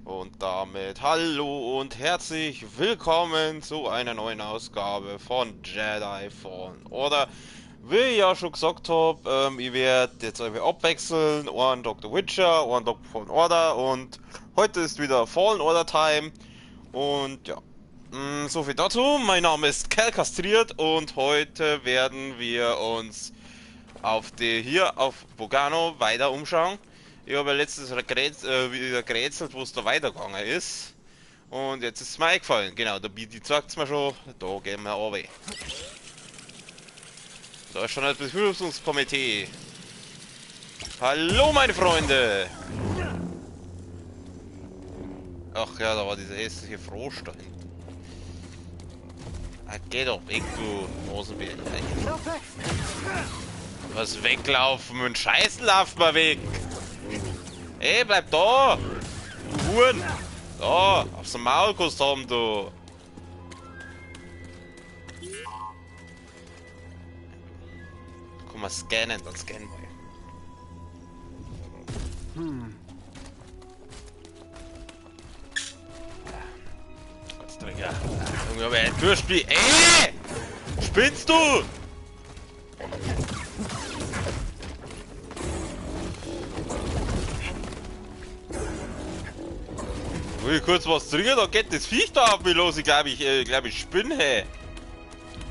Und damit hallo und herzlich willkommen zu einer neuen Ausgabe von Jedi Fallen Order. Wie ich ja schon gesagt habe, ich werde jetzt irgendwie abwechseln, einen Dr. Witcher, einen Dr. Fallen Order, und heute ist wieder Fallen Order Time. Und ja, so viel dazu. Mein Name ist Cal Kastriert und heute werden wir uns hier auf Bogano weiter umschauen. Ich habe ja letztens wieder gerätselt, wo es da weitergegangen ist. Und jetzt ist es mir eingefallen. Genau, die zeigt es mir schon. Da gehen wir runter. Da ist schon das Begrüßungskomitee. Hallo meine Freunde! Ach ja, da war dieser hässliche Frosch da hinten. Ah, geh doch weg, du Rosenbär. Was weglaufen und Scheißen lauft mal weg! Ey, bleib da! Du Huren! Da, aufs Maul kannst du haben, du! Komm mal scannen, dann scannen wir. Gottsdrecker. Junge, aber ein Durchspiel. Ey! Spinnst du? Will ich kurz was trinken, da geht das Viech da auf mich los. Ich glaube, ich spinne, hey.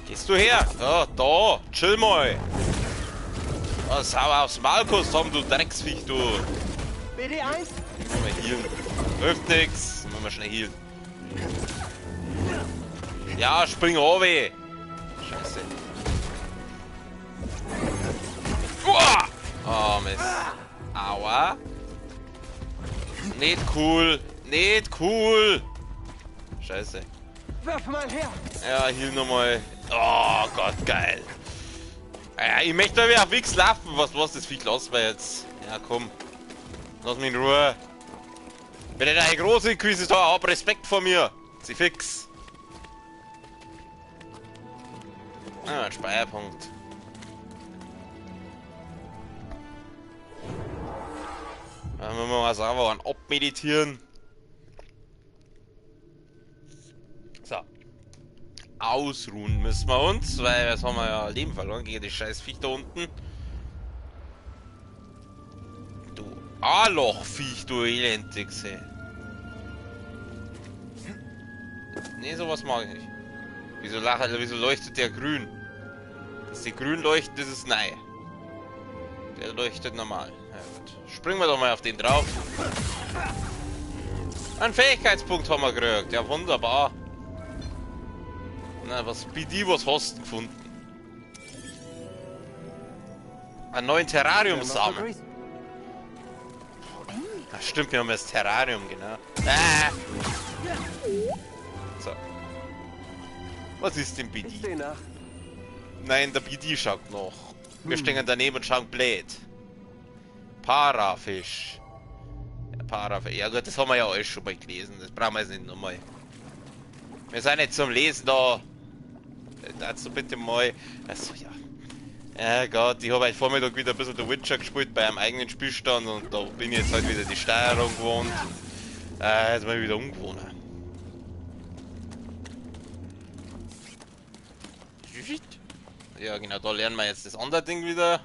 Gehst du her? Ja, da, chill mal. Oh, sauer aufs Maul kannst haben, du Drecksviech, du. BD1? Müssen wir healen. Hilft nix. Müssen wir schnell healen. Ja, spring runter. Scheiße. Uah! Oh, Mist. Aua. Nicht cool. Nicht cool. Scheiße. Wirf mal her! Ja, heal nochmal. Oh Gott, geil. Ja, ich möchte aber auf Wix laufen. Was das Viech lassen wir jetzt? Ja, komm. Lass mich in Ruhe. Wenn der eine große Inquisitor, hab Respekt vor mir. Sie fix. Ah, ein Speierpunkt. Dann müssen wir mal sauber abmeditieren. So. Ausruhen müssen wir uns, weil jetzt haben wir ja Leben verloren gegen das scheiß Viech da unten. Du Arlochviech, du Elendigse. Nee, sowas mag ich nicht. Wieso leuchtet der grün? Dass die grün leuchtet, das ist nein. Der leuchtet normal. Ja, gut. Springen wir doch mal auf den drauf. Einen Fähigkeitspunkt haben wir gekriegt. Ja, wunderbar. Na, was hast du gefunden? Einen neuen Terrarium-Samen. Ach, stimmt, wir haben das Terrarium, genau. Ah. So. Was ist denn BD? Ich seh nach. Nein, der BD schaut noch. Wir stehen daneben und schauen blöd. Parafisch. Ja, Parafisch. Ja gut, das haben wir ja alles schon mal gelesen. Das brauchen wir jetzt nicht nochmal. Wir sind nicht zum Lesen da. Dazu bitte mal. Achso, ja. Ja Gott, ich habe heute Vormittag wieder ein bisschen The Witcher gespielt bei einem eigenen Spielstand und da bin ich jetzt halt wieder die Steuerung gewohnt. Jetzt mal wieder ungewohnt. Ja genau, da lernen wir jetzt das andere Ding wieder.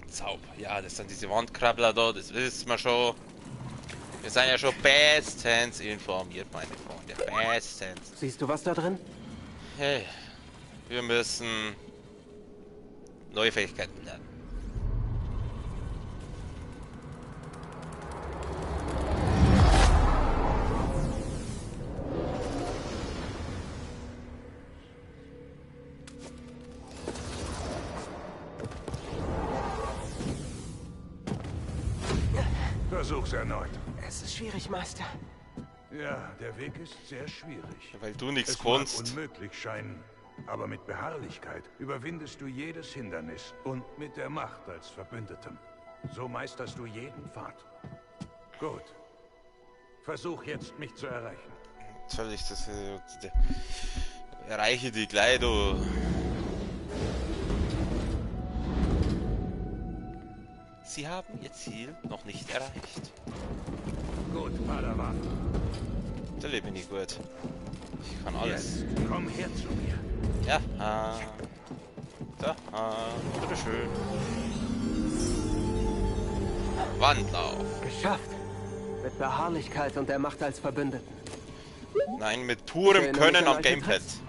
Zauber. Ja, das sind diese Wandkrabbler da, das wissen wir schon. Wir sind ja schon bestens informiert, meine Freunde. Bestens. Siehst du was da drin? Hey, wir müssen neue Fähigkeiten lernen. Versuch's erneut. Es ist schwierig, Meister. Ja, der Weg ist sehr schwierig. Weil du nichts Es mag kannst. unmöglich scheinen, aber mit Beharrlichkeit überwindest du jedes Hindernis und mit der Macht als Verbündetem. So meisterst du jeden Pfad. Gut. Versuch jetzt, mich zu erreichen. Soll ich das... Erreiche die gleich, du. Sie haben ihr Ziel noch nicht erreicht. Gut, Padawan. Da lebe ich nicht gut. Ich kann alles. Jetzt komm her zu mir. Ja, da, bitteschön. Wandlauf. Geschafft. Mit Beharrlichkeit und der Macht als Verbündeten. Nein, mit Ich purem erinnere mich Können an am alte Gamepad. Tricks.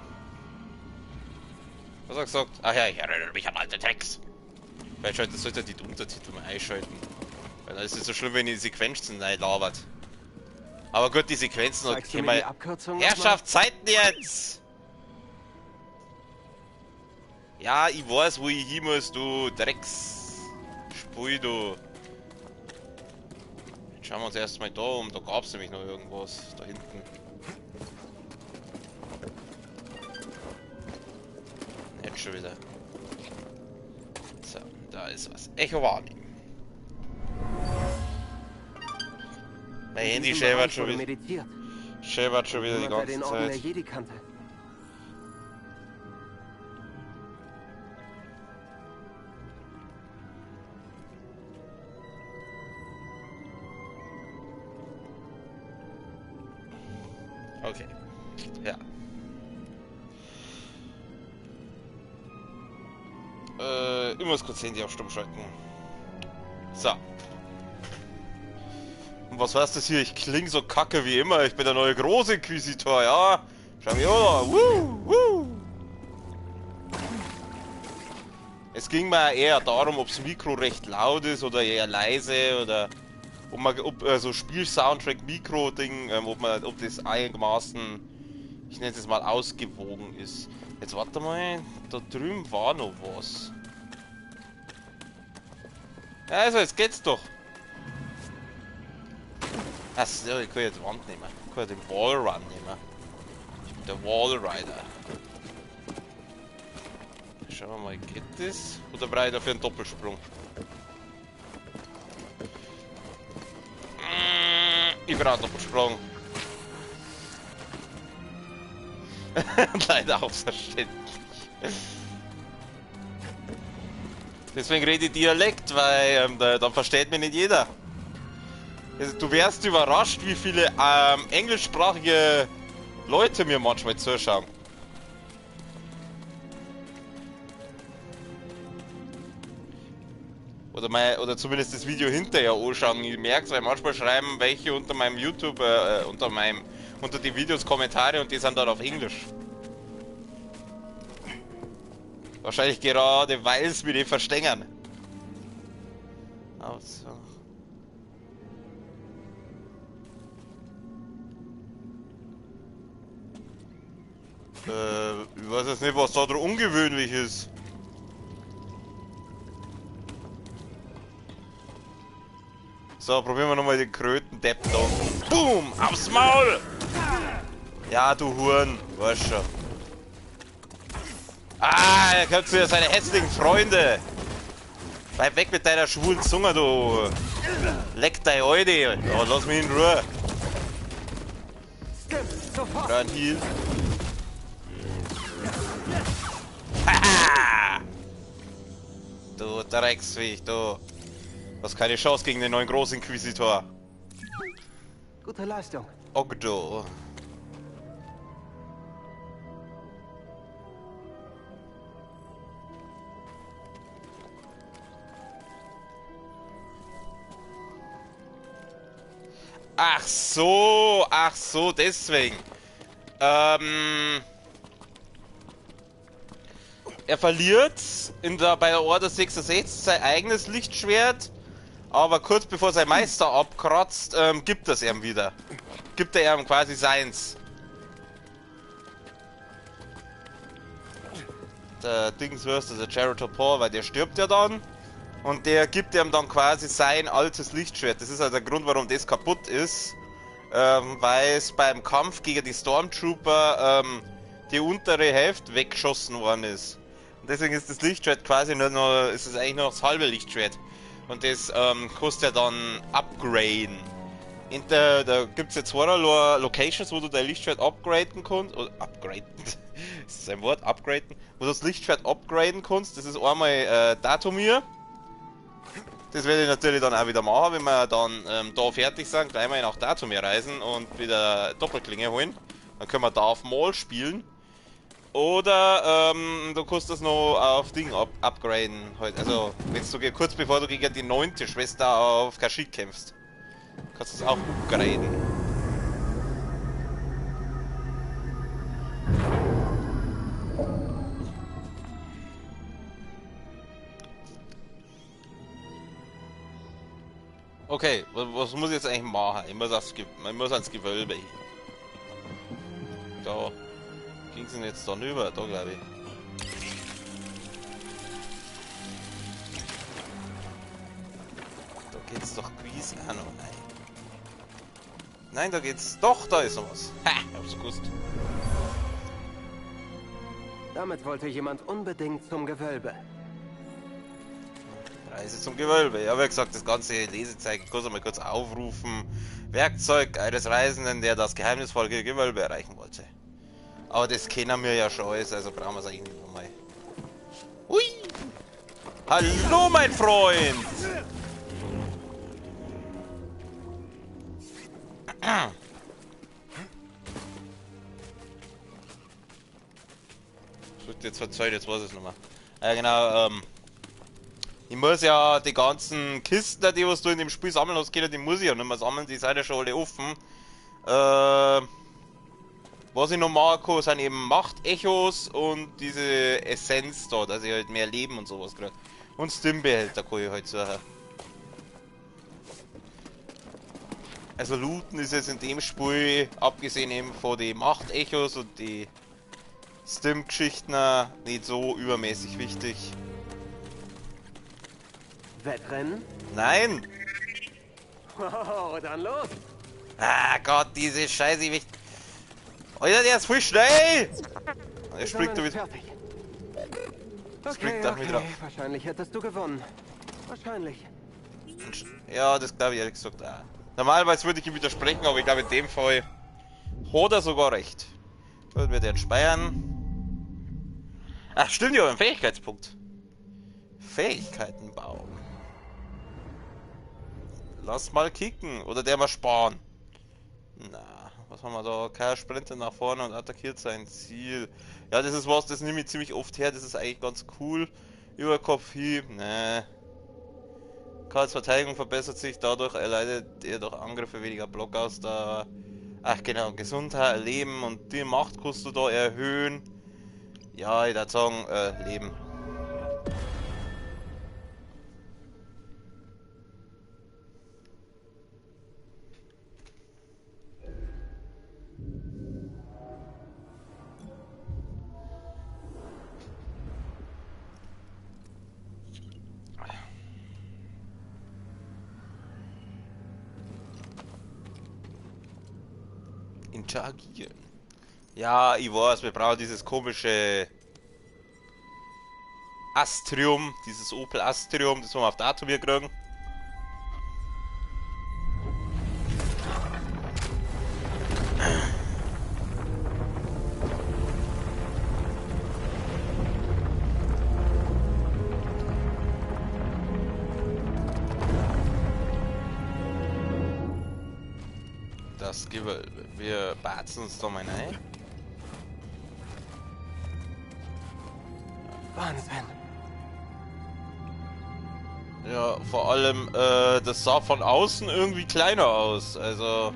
Was hat er gesagt? Ach ja, ich erinnere mich an alte Tricks. Vielleicht sollte er die Untertitel mal einschalten. Weil dann ist es so schlimm, wenn die Sequenzen labert. Aber gut, die Sequenzen Zeigst du können mir die wir... Abkürzung Herrschaft, Zeiten jetzt! Ja, ich weiß, wo ich hin muss, du Drecks... Spui, du. Jetzt schauen wir uns erstmal da um, da gab es nämlich noch irgendwas, da hinten. Jetzt schon wieder. So, da ist was. Echo wahrnehmen. Mein In Handy diesem schäbert Bereich schon wurde wieder. meditiert. Schäbert schon wieder die Niemand, der ganze den Orden der Zeit. Jedi kannte. Okay. Ja. Ich muss kurz Handy auf Stumm schalten. So. Und was heißt das hier? Ich klinge so kacke wie immer. Ich bin der neue große Inquisitor, ja? Schau mich an. Woo! Es ging mir eher darum, ob das Mikro recht laut ist oder eher leise oder ob so Spiel-Soundtrack-Mikro-Ding, ob das einigermaßen, ich nenne es jetzt mal, ausgewogen ist. Jetzt warte mal, da drüben war noch was. Ja, also jetzt geht's doch. Achso, ich kann ja die Wand nehmen. Ich kann ja den Wallrun nehmen. Ich bin der Wallrider. Schauen wir mal, geht das? Oder brauche ich dafür einen Doppelsprung? Ich brauche einen Doppelsprung. Leider auch verständlich. Deswegen rede ich Dialekt, weil dann versteht mich nicht jeder. Also, du wärst überrascht, wie viele englischsprachige Leute mir manchmal zuschauen. Oder zumindest das Video hinterher anschauen. Ich merke, weil manchmal schreiben welche unter meinem YouTube, unter die Videos Kommentare und die sind dann auf Englisch. Wahrscheinlich gerade, weil es mir die verstehen. Also. Ich weiß jetzt nicht, was da dran ungewöhnlich ist. So, probieren wir nochmal den Kröten-Depp da. Boom! Aufs Maul! Ja, du Huren. Weißt schon. Ah, er kommt zu seine hässlichen Freunde. Bleib weg mit deiner schwulen Zunge, du. Leck dein Alte. Oh, lass mich in Ruhe. Sofort! Run Heal. Haha! Du Drecksviech, du. Du hast keine Chance gegen den neuen Großinquisitor. Gute Leistung. Ogdo. Ach so, deswegen. Er verliert bei der Order 66 sein eigenes Lichtschwert, aber kurz bevor sein Meister abkratzt, gibt es ihm wieder. Gibt er ihm quasi seins. Der Dings hörst, der Jared Paul, weil der stirbt ja dann. Und der gibt ihm dann quasi sein altes Lichtschwert. Das ist halt der Grund, warum das kaputt ist. Weil es beim Kampf gegen die Stormtrooper die untere Hälfte weggeschossen worden ist. Und deswegen ist das Lichtschwert quasi nur noch, ist es eigentlich nur noch das halbe Lichtschwert. Und das kostet ja dann upgraden. Da gibt es jetzt zwei Locations, wo du dein Lichtschwert upgraden kannst. Oder upgraden. Ist das ein Wort? Upgraden? Wo du das Lichtschwert upgraden kannst. Das ist einmal Datumir. Das werde ich natürlich dann auch wieder machen, wenn wir dann da fertig sind. Gleich mal nach Datumir reisen und wieder Doppelklinge holen. Dann können wir da auf Maul spielen. Oder du kannst das noch auf Ding upgraden. Halt. Also, wenn du kurz bevor du gegen die 9. Schwester auf Kashyyyk kämpfst. Kannst du das auch upgraden. Okay, was muss ich jetzt eigentlich machen? Ich muss ans Gewölbe. Da ging es denn jetzt dann über, da glaube ich. Da geht's doch gewiss auch noch, nein. Nein, da geht's. Doch, da ist noch was. Ha, ich hab's gewusst. Damit wollte jemand unbedingt zum Gewölbe. Reise zum Gewölbe. Ja, wie gesagt, das ganze Lesezeichen kannst du mal kurz aufrufen. Werkzeug eines Reisenden, der das geheimnisvolle Gewölbe erreichen wollte. Aber das kennen wir ja schon alles, also brauchen wir es eigentlich nicht nochmal. Hui! Hallo, mein Freund! Jetzt verzeiht, jetzt weiß ich es nochmal. Ja, genau, ich muss ja die ganzen Kisten, die was du in dem Spiel sammeln hast, die muss ich ja nicht mehr sammeln, die sind ja schon alle offen. Was ich noch machen kann, sind eben Macht-Echos und diese Essenz da, dass ich halt mehr Leben und sowas kriege. Und Stimbehälter kann ich halt suchen. Also Looten ist jetzt in dem Spiel, abgesehen eben von den Macht-Echos und die Stim-Geschichten, nicht so übermäßig wichtig. Wettrennen? Nein! Oh, dann los! Ah Gott, diese Scheiße, ich... Alter, der ist voll schnell! Er springt da wieder. Fertig. Springt da wieder. Wahrscheinlich hättest du gewonnen. Wahrscheinlich. Ja, das glaube ich ehrlich gesagt auch. Normalerweise würde ich ihm widersprechen, aber ich glaube in dem Fall hat er sogar recht. Würden wir den speichern. Ach stimmt, ja, ein Fähigkeitspunkt. Fähigkeitenbaum. Lass mal kicken. Oder der mal sparen. Na, was haben wir da? Kein Sprinter nach vorne und attackiert sein Ziel. Ja, das ist was, das nehme ich ziemlich oft her. Das ist eigentlich ganz cool. Überkopfhieb. Ne. Karls Verteidigung verbessert sich. Dadurch erleidet er durch Angriffe weniger Block aus. Da. Ach genau, Gesundheit, Leben und die Macht kannst du da erhöhen. Ja, ich würde sagen, Leben. Interagieren. Ja, ich weiß, wir brauchen dieses komische Astrium, dieses Opel Astrium, das wir auf Datumir kriegen. Das Gewölbe. Wir batzen uns da mal rein. Wahnsinn. Ja, vor allem, das sah von außen irgendwie kleiner aus, also...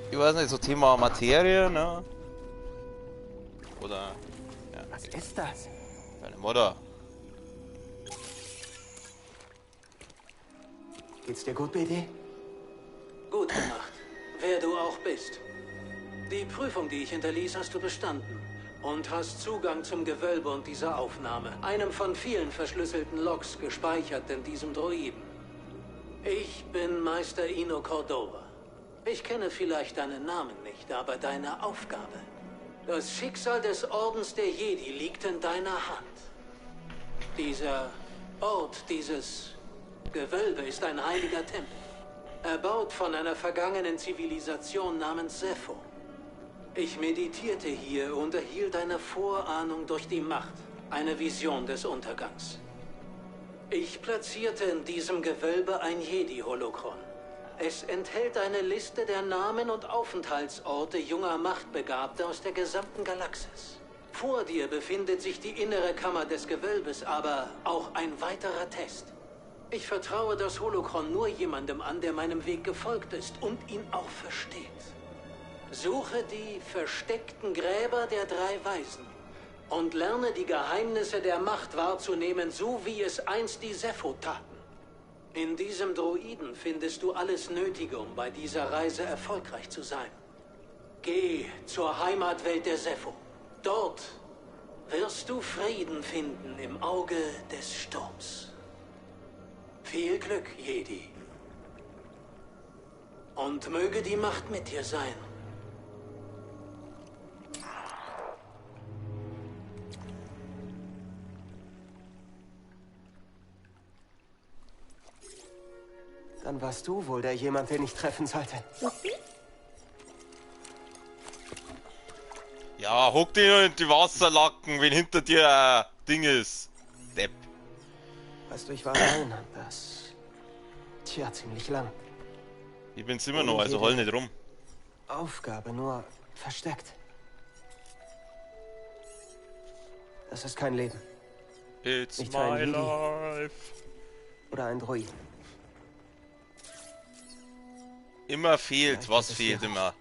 Ich weiß nicht, so Thema Materie, ne? Oder... Ja, Was ist das? deine Mutter. Geht's dir gut, BD? Gut gemacht. Wer du auch bist. Die Prüfung, die ich hinterließ, hast du bestanden. und hast Zugang zum Gewölbe und dieser Aufnahme, einem von vielen verschlüsselten Logs gespeichert in diesem Droiden. Ich bin Meister Ino Cordova. Ich kenne vielleicht deinen Namen nicht, aber deine Aufgabe. Das Schicksal des Ordens der Jedi liegt in deiner Hand. Dieser Ort, dieses Gewölbe ist ein heiliger Tempel. Erbaut von einer vergangenen Zivilisation namens Zeffo. Ich meditierte hier und erhielt eine Vorahnung durch die Macht, eine Vision des Untergangs. Ich platzierte in diesem Gewölbe ein Jedi-Holokron. Es enthält eine Liste der Namen und Aufenthaltsorte junger Machtbegabter aus der gesamten Galaxis. Vor dir befindet sich die innere Kammer des Gewölbes, aber auch ein weiterer Test. Ich vertraue das Holokron nur jemandem an, der meinem Weg gefolgt ist und ihn auch versteht. Suche die versteckten Gräber der 3 Weisen und lerne die Geheimnisse der Macht wahrzunehmen, so wie es einst die Zeffo taten. In diesem Droiden findest du alles Nötige, um bei dieser Reise erfolgreich zu sein. Geh zur Heimatwelt der Zeffo. Dort wirst du Frieden finden im Auge des Sturms. Viel Glück, Jedi. Und möge die Macht mit dir sein. Dann warst du wohl der jemand, den ich treffen sollte. Ja, hock dich nur in die Wasserlacken, wenn hinter dir ein Ding ist. Depp. Weißt du, ich war allein und das... Tja, ziemlich lang. Ich bin's immer noch, also heul nicht rum. Aufgabe nur versteckt. Das ist kein Leben. It's Nicht für ein my Jedi. life. Oder ein Droid. Immer fehlt, Vielleicht was ist es fehlt hier. immer.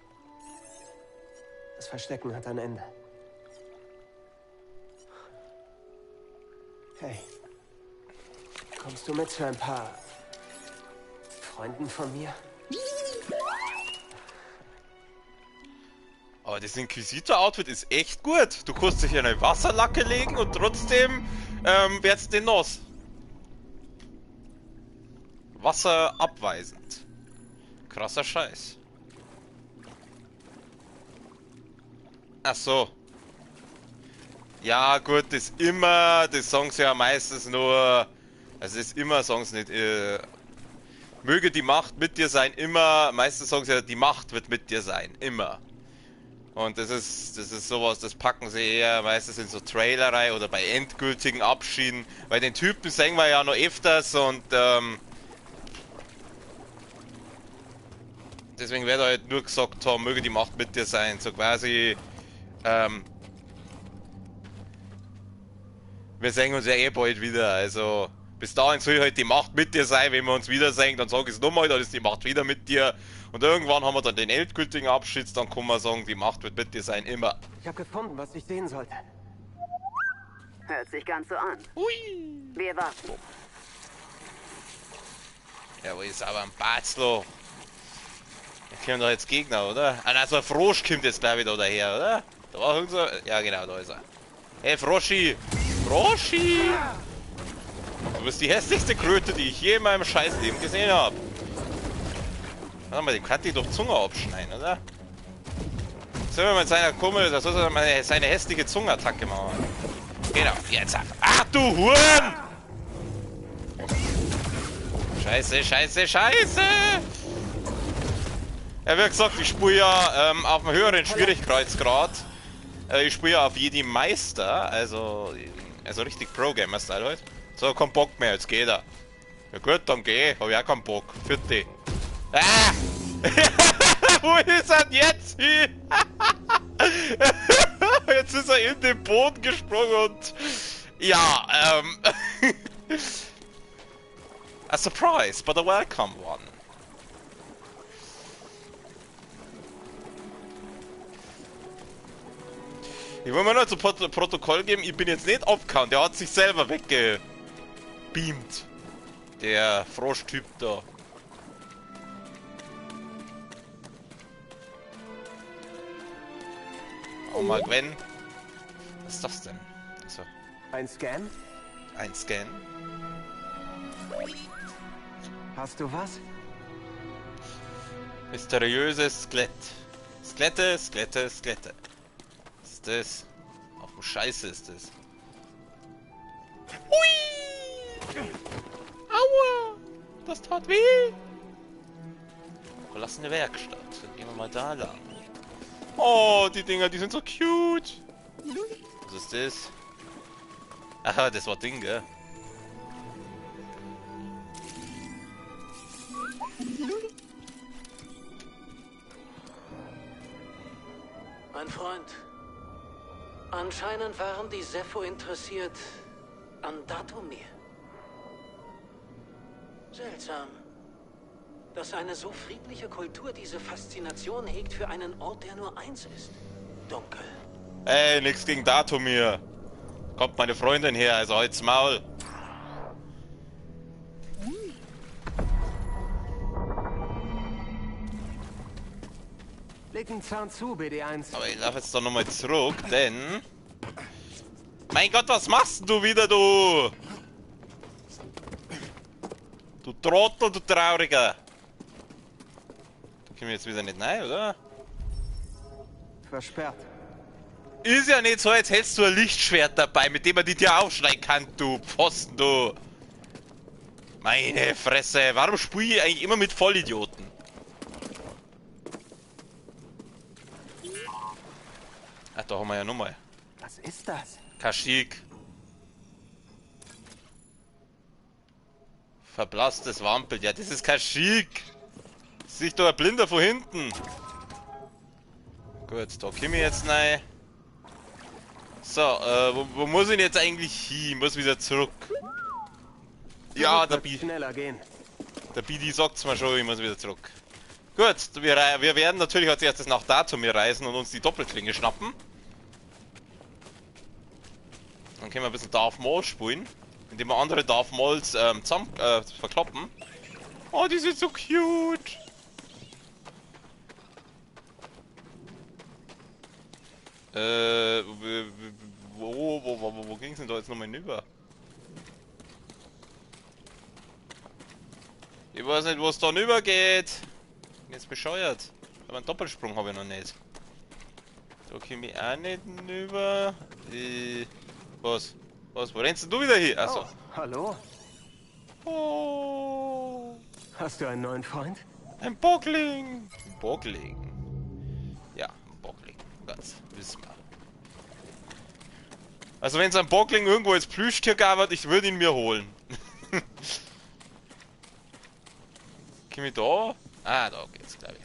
Das Verstecken hat ein Ende. Hey. Kommst du mit zu ein paar Freunden von mir? Aber das Inquisitor-Outfit ist echt gut. Du kannst dich in eine Wasserlacke legen und trotzdem werd's den nass. Wasserabweisend. Krasser Scheiß. Ach so. Ja gut, das sagen sie ja meistens nur, also das ist immer, sagen sie nicht, möge die Macht mit dir sein, immer, meistens sagen sie ja, die Macht wird mit dir sein, immer. Und das ist sowas, das packen sie eher meistens in so Trailerei oder bei endgültigen Abschieden, weil den Typen sehen wir ja noch öfters und deswegen wird halt nur gesagt haben, möge die Macht mit dir sein, so quasi, wir sehen uns ja eh bald wieder, also bis dahin soll halt die Macht mit dir sein, wenn wir uns wiedersehen, dann sag ich es nochmal, dann ist die Macht wieder mit dir und irgendwann haben wir dann den endgültigen Abschied, dann kann man sagen, die Macht wird mit dir sein, immer. Ich habe gefunden, was ich sehen sollte. Hört sich ganz so an. Hui! Wir warten. Ja, wo ist aber ein Batzlo? Da kommen doch jetzt Gegner, oder? Ah, nein, so ein Frosch kommt jetzt gleich wieder daher, oder? Da war irgend so... Ja, genau, da ist er. Hey, Froschi! Froschi! Du bist die hässlichste Kröte, die ich je in meinem Scheißleben gesehen habe. Warte mal, dem kann die doch Zunge abschneiden, oder? Sollen wir mit seiner Kummel, das soll er mal seine hässliche Zungenattacke machen. Genau, jetzt ab. Ach, du Huren! Scheiße, scheiße, scheiße! Ja, wie gesagt, ich spiele ja auf einem höheren Schwierigkeitsgrad. Ich spiele ja auf Jedi Meister, also richtig Pro-Gamer-Style halt. So, kein Bock mehr, jetzt geht er. Ja gut, dann geh, hab ich auch keinen Bock. Für die. Ah! Wo ist er denn jetzt hin? Jetzt ist er in den Boden gesprungen und... Ja, a surprise, but a welcome one. Ich will mir nur zu Protokoll geben, ich bin jetzt nicht abgehauen, der hat sich selber weggebeamt. Der Froschtyp da. Oh mal Gwen. Was ist das denn? So, Ein Scan? ein Scan. Hast du was? Mysteriöses Skelett. Skelette, Skelette, Skelette. Was ist das? Ach du Scheiße ist das. Hui! Aua! Das tat weh! Verlassene Werkstatt. Dann gehen wir mal da lang. Oh, die Dinger, die sind so cute! Was ist das? Aha, das war Ding, gell? Mein Freund, anscheinend waren die Zepho interessiert an Dathomir. Seltsam, dass eine so friedliche Kultur diese Faszination hegt für einen Ort, der nur eins ist: dunkel. Ey, nix gegen Dathomir. Kommt meine Freundin her, also halt's Maul. Leg einen Zahn zu, BD1. Aber ich laufe jetzt doch nochmal zurück, denn... Mein Gott, was machst du wieder, du? Du Trottel, du Trauriger. Da können wir jetzt wieder nicht rein, oder? Versperrt. Ist ja nicht so, als hättest du ein Lichtschwert dabei, mit dem man die Tür aufschneiden kann, du Pfosten, du. Meine Fresse, warum spiele ich eigentlich immer mit Vollidioten? Ach, da haben wir ja nochmal. Was ist das? Kashyyyk. Verblasstes Wampel. Ja, das ist Kashyyyk. Sieh doch ein Blinder von hinten. Gut, da komme ich jetzt rein. So, wo muss ich jetzt eigentlich hin? Ich muss wieder zurück. Ja, der schneller gehen. BD sagt's mir schon, ich muss wieder zurück. Gut, wir werden natürlich als erstes nach Dathomir reisen und uns die Doppelklinge schnappen. Dann können wir ein bisschen Darth Maul spielen, indem wir andere Darth Mauls zusammen verkloppen. Oh, die sind so cute! Wo ging's denn da jetzt nochmal hinüber? Ich weiß nicht, wo es da hinüber geht. Bin jetzt bescheuert. Aber einen Doppelsprung habe ich noch nicht. Da komme ich auch nicht hinüber. Was? Was? Wo rennst du wieder hier? Achso. Oh, hallo? Oh. Hast du einen neuen Freund? Ein Bockling. Ein Bockling. Ja, ein Bockling. Das wissen wir. Also wenn es ein Bockling irgendwo als Plüschtier gab, ich würde ihn mir holen. Komm ich da? Ah, da geht's, glaube ich.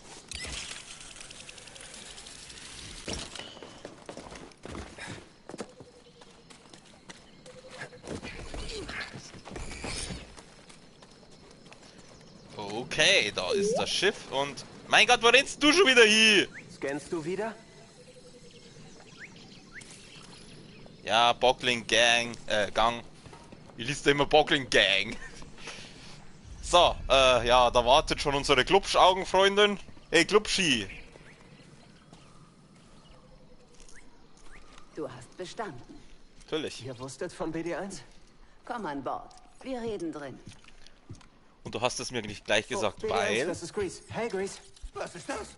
Okay, da ist das Schiff und... Mein Gott, wo rennst du schon wieder hier? Scannst du wieder? Ja, Bockling Gang, Gang. Ich liest immer Bockling Gang. So, ja, da wartet schon unsere Glubschaugenfreundin. Hey, Glubschi. Du hast bestanden. Natürlich. Ihr wusstet von BD1? Komm an Bord. Wir reden drin. Und du hast es mir nicht gleich gesagt, BD1, weil... das ist Grease. Hey, Grease. Was ist das?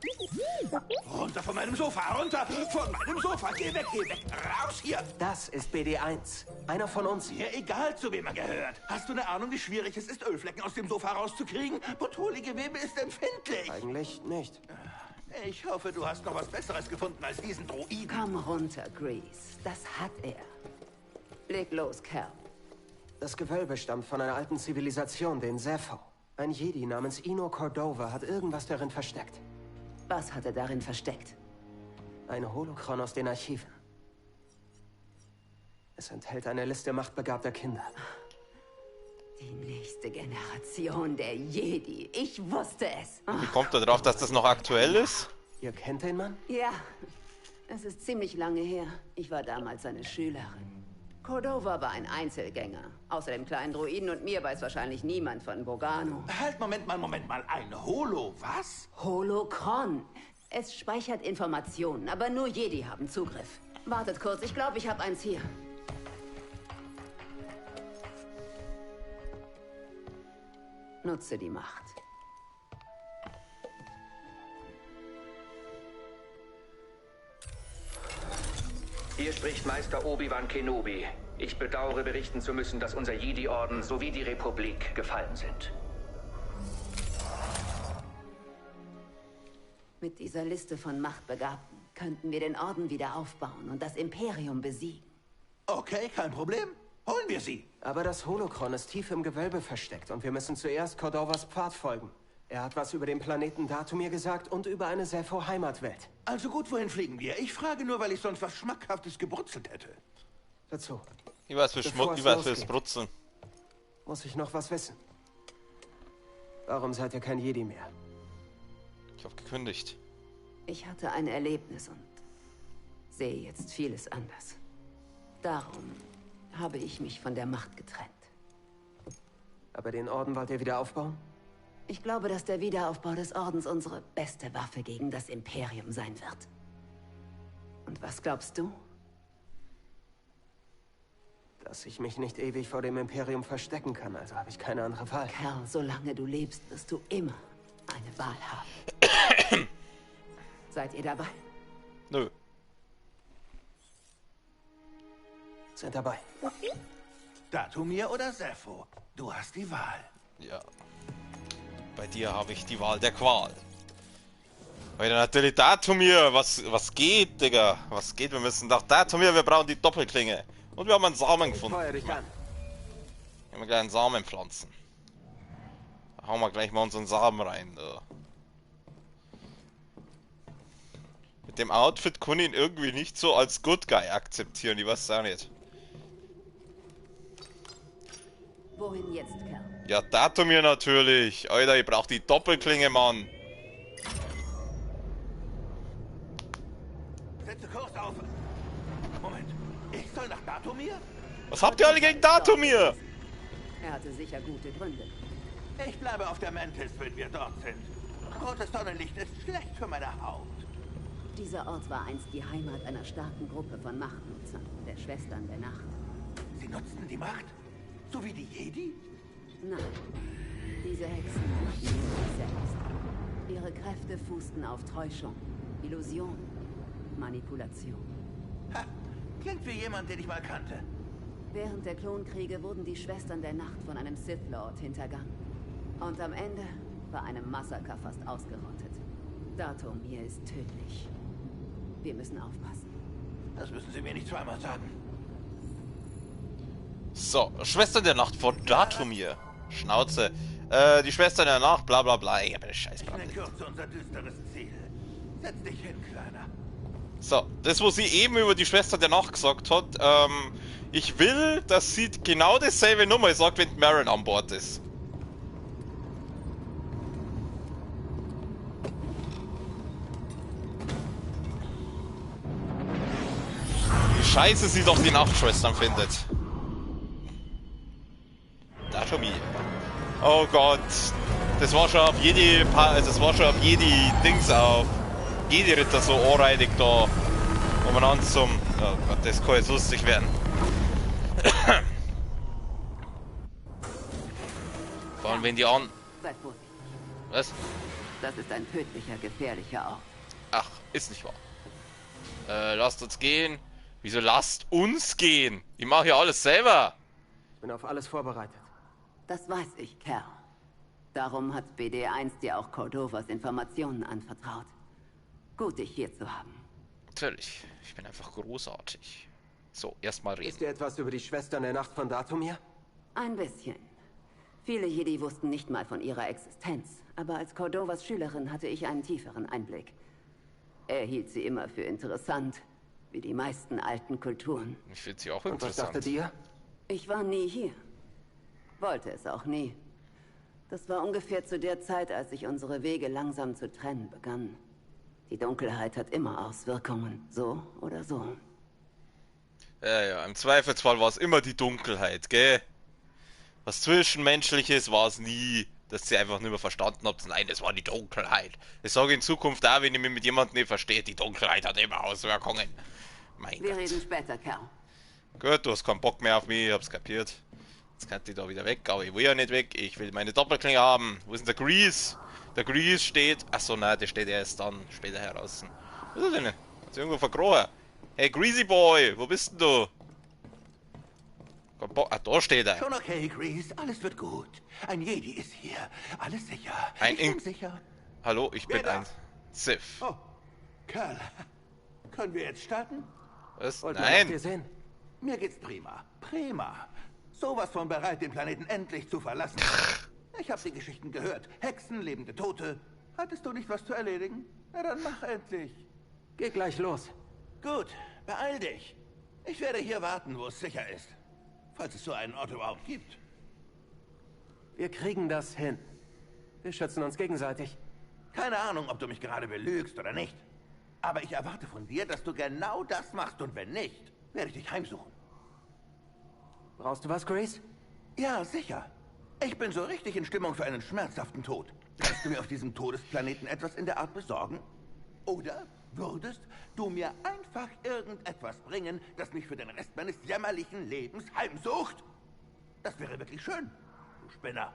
Runter von meinem Sofa, runter von meinem Sofa. Geh weg, raus hier. Das ist BD1. Einer von uns. Ja, egal, zu wem er gehört. Hast du eine Ahnung, wie schwierig es ist, Ölflecken aus dem Sofa rauszukriegen? Butholigewebe ist empfindlich. Eigentlich nicht. Ich hoffe, du hast noch was Besseres gefunden als diesen Droiden. Komm runter, Grease. Das hat er. Leg los, Kerl. Das Gewölbe stammt von einer alten Zivilisation, den Zepho. Ein Jedi namens Ino Cordova hat irgendwas darin versteckt. Was hat er darin versteckt? Ein Holokron aus den Archiven. Es enthält eine Liste machtbegabter Kinder. Die nächste Generation der Jedi. Ich wusste es. Wie kommt er drauf, dass das noch aktuell ist? Ihr kennt den Mann? Ja, es ist ziemlich lange her. Ich war damals seine Schülerin. Cordova war ein Einzelgänger. Außer dem kleinen Druiden und mir weiß wahrscheinlich niemand von Bogano. Halt, Moment mal. Ein Holo, was? Holokron. Es speichert Informationen, aber nur Jedi haben Zugriff. Wartet kurz, ich glaube, ich habe eins hier. Nutze die Macht. Hier spricht Meister Obi-Wan Kenobi. Ich bedauere berichten zu müssen, dass unser Jedi-Orden sowie die Republik gefallen sind. Mit dieser Liste von Machtbegabten könnten wir den Orden wieder aufbauen und das Imperium besiegen. Okay, kein Problem. Holen wir sie. Aber das Holokron ist tief im Gewölbe versteckt und wir müssen zuerst Cordovas Pfad folgen. Er hat was über den Planeten Dathomir gesagt und über eine Sepho-Heimatwelt. Also gut, wohin fliegen wir? Ich frage nur, weil ich sonst was Schmackhaftes gebrutzelt hätte. Dazu. Ich weiß fürs losgeht, Brutzeln. muss ich noch was wissen. Warum seid ihr kein Jedi mehr? Ich habe gekündigt. Ich hatte ein Erlebnis und sehe jetzt vieles anders. Darum habe ich mich von der Macht getrennt. Aber den Orden wollt ihr wieder aufbauen? Ich glaube, dass der Wiederaufbau des Ordens unsere beste Waffe gegen das Imperium sein wird. Und was glaubst du? Dass ich mich nicht ewig vor dem Imperium verstecken kann, also habe ich keine andere Wahl. Kerl, solange du lebst, wirst du immer eine Wahl haben. Seid ihr dabei? Nö. Sind dabei. Dathomir oder Sepho? Du hast die Wahl. Ja. Bei dir habe ich die Wahl der Qual. Weil natürlich Dathomir, was geht, Digga? Was geht? Wir müssen nach Dathomir, wir brauchen die Doppelklinge. Und wir haben einen Samen gefunden. Feuer dich an. Wir haben gleich einen Samen pflanzen. Da hauen wir gleich mal unseren Samen rein. Mit dem Outfit kann ich ihn irgendwie nicht so als Good Guy akzeptieren, ich weiß es auch nicht. Wohin jetzt, Kerl? Ja, Dathomir natürlich. Alter, ich brauch die Doppelklinge, Mann. Setze Kurs auf. Moment, ich soll nach Dathomir? Was habt ihr alle gegen Dathomir? Er hatte sicher gute Gründe. Ich bleibe auf der Mantis, wenn wir dort sind. Rotes Sonnenlicht ist schlecht für meine Haut. Dieser Ort war einst die Heimat einer starken Gruppe von Machtnutzern, der Schwestern der Nacht. Sie nutzten die Macht? So wie die Jedi? Nein, diese Hexen machten sich selbst. Ihre Kräfte fußten auf Täuschung, Illusion, Manipulation. Ha, klingt wie jemand, den ich mal kannte. Während der Klonkriege wurden die Schwestern der Nacht von einem Sith Lord hintergangen. Und am Ende war einem Massaker fast ausgerottet. Dathomir ist tödlich. Wir müssen aufpassen. Das müssen Sie mir nicht zweimal sagen. So, Schwester der Nacht von Dathomir. Schnauze. Die Schwester der Nacht, bla bla bla. Ich hab eine Scheißbrand. In Kürze unser düsteres Ziel. Setz dich hin, Kleiner. So, das, wo sie eben über die Schwester der Nacht gesagt hat, ich will, dass sie genau dasselbe Nummer sagt, wenn Marin an Bord ist. Wie scheiße sie doch die Nachtschwestern findet. Dathomir. Oh Gott. Das war schon auf jede Dings auf. Jede Ritter so anreinig da. Und dann zum. Oh Gott, das kann jetzt lustig werden. Vor allem wenn die an. Seid vorsichtig. Was? Das ist ein tödlicher, gefährlicher Ort. Ach, ist nicht wahr. Lasst uns gehen. Wieso lasst uns gehen? Ich mache ja alles selber. Ich bin auf alles vorbereitet. Das weiß ich, Kerl. Darum hat BD1 dir auch Cordovas Informationen anvertraut. Gut, dich hier zu haben. Natürlich. Ich bin einfach großartig. So, erstmal Wisst reden. ihr etwas über die Schwestern der Nacht von Dathomir? Ein bisschen. Viele Jedi wussten nicht mal von ihrer Existenz. Aber als Cordovas Schülerin hatte ich einen tieferen Einblick. Er hielt sie immer für interessant, wie die meisten alten Kulturen. Ich finde sie auch Und was interessant. dachtet ihr? Ich war nie hier. Wollte es auch nie. Das war ungefähr zu der Zeit, als sich unsere Wege langsam zu trennen begannen. Die Dunkelheit hat immer Auswirkungen, so oder so. Ja, im Zweifelsfall war es immer die Dunkelheit, gell? Was Zwischenmenschliches war es nie, dass sie einfach nicht mehr verstanden habt. Nein, das war die Dunkelheit. Ich sage in Zukunft auch, wenn ich mich mit jemandem nicht verstehe, die Dunkelheit hat immer Auswirkungen. Mein Wir Gott. reden später, Kerl. Gut, du hast keinen Bock mehr auf mich, ich hab's kapiert. Jetzt kann die da wieder weg, aber ich will ja nicht weg. Ich will meine Doppelklinge haben. Wo ist denn der Grease? Der Grease steht... Achso, nein, der steht erst dann, später heraus. Wo ist er denn? Hat sich irgendwo verkrochen. Hey, Greasy Boy, wo bist denn du? Ah, da steht er. Schon okay, Grease. Alles wird gut. Ein Jedi ist hier. Alles sicher. Ein Ich bin Ink- sicher. Hallo, ich bin Wer da? ein Sith. Oh, Kerl. Können wir jetzt starten? Was? Wollt ihr nach dir Nein. sehen? Mir geht's prima. Prima. Sowas von bereit, den Planeten endlich zu verlassen. Ich habe die Geschichten gehört. Hexen, lebende Tote. Hattest du nicht was zu erledigen? Na dann mach endlich. Geh gleich los. Gut, beeil dich. Ich werde hier warten, wo es sicher ist. Falls es so einen Ort überhaupt gibt. Wir kriegen das hin. Wir schützen uns gegenseitig. Keine Ahnung, ob du mich gerade belügst oder nicht. Aber ich erwarte von dir, dass du genau das machst. Und wenn nicht, werde ich dich heimsuchen. Brauchst du was, Grace? Ja, sicher. Ich bin so richtig in Stimmung für einen schmerzhaften Tod. Kannst du mir auf diesem Todesplaneten etwas in der Art besorgen? Oder würdest du mir einfach irgendetwas bringen, das mich für den Rest meines jämmerlichen Lebens heimsucht? Das wäre wirklich schön, du Spinner.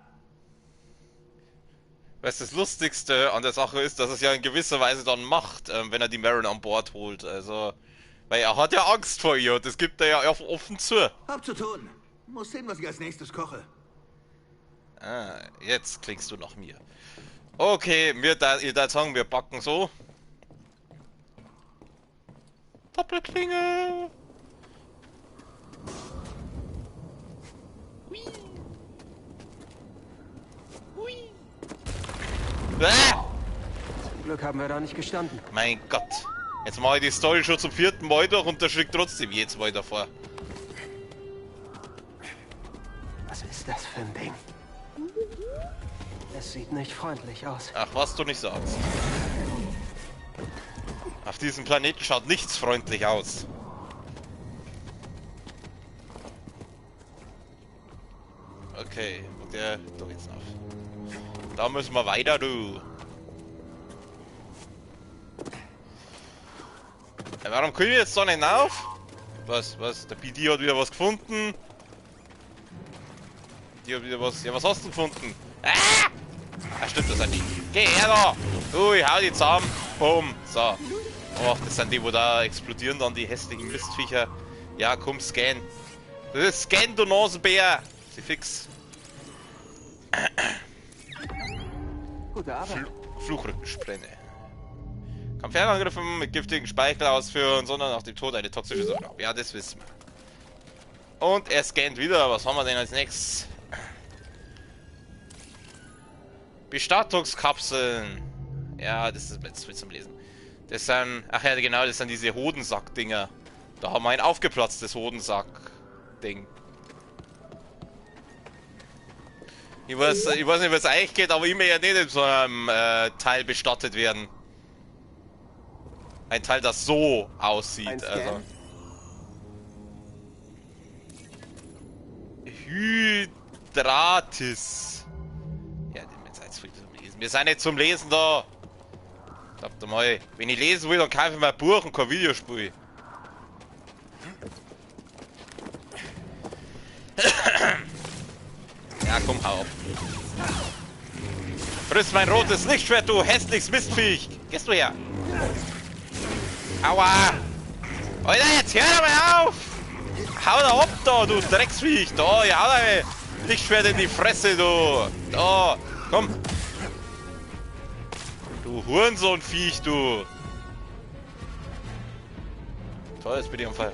Was das Lustigste an der Sache ist, dass es ja in gewisser Weise dann macht, wenn er die Merrin an Bord holt. Also, weil er hat ja Angst vor ihr und das gibt er ja offen zu. Hab zu tun. Muss sehen, was ich als nächstes koche. Ah, jetzt klingst du nach mir. Okay, ihr da sagen, wir backen so. Doppelklinge. Hui. Hui. Ah! Zum Glück haben wir da nicht gestanden. Mein Gott. Jetzt mache ich die Story schon zum 4. Mal durch und der schlägt trotzdem jedes Mal davor. Was ist das für ein Ding? Es sieht nicht freundlich aus. Ach, was du nicht sagst. Auf diesem Planeten schaut nichts freundlich aus. Okay, und der doch jetzt auf. Da müssen wir weiter, du. Ja, warum können wir jetzt da nicht auf? Was? Der BD hat wieder was gefunden. Die hat wieder was. Ja, was hast du gefunden? Ah! Ah, stimmt das nicht. Geh her da! Du, ich hau die zusammen. Bumm. So. Ach, das sind die, wo da explodieren dann, die hässlichen Mistviecher. Ja, komm, scan. Das ist Scan, du Nasenbär. Sie fix. Gute Arbeit. Fluchrückensprenne. Kann Fernangriffen mit giftigen Speichel ausführen, sondern nach dem Tod eine toxische Säure ab. Ja, das wissen wir. Und er scannt wieder. Was haben wir denn als nächstes? Bestattungskapseln. Ja, das ist jetzt zum Lesen. Das sind, ach ja, genau, das sind diese Hodensack-Dinger. Da haben wir ein aufgeplatztes Hodensack-Ding. Ich weiß nicht, wie es euch geht, aber ich möchte ja nicht in so einem Teil bestattet werden. Ein Teil, das so aussieht. Ein Scan? Also. Hydratis. Ja, wir sind jetzt zum Lesen. Wir sind nicht zum Lesen da. Glaubt mal, wenn ich lesen will, dann kaufe ich mir ein Buch und kein Videospiel. Ja, komm, hau ab. Friss mein rotes Lichtschwert, du hässliches Mistviech! Gehst du her? Aua! Alter, jetzt hör doch mal auf! Hau da ab, da, du Drecksviech! Da, ja, hau dein Lichtschwert in die Fresse, du! Da, komm! Du Hurensohnviech, du! Toll, jetzt bin ich am Fall.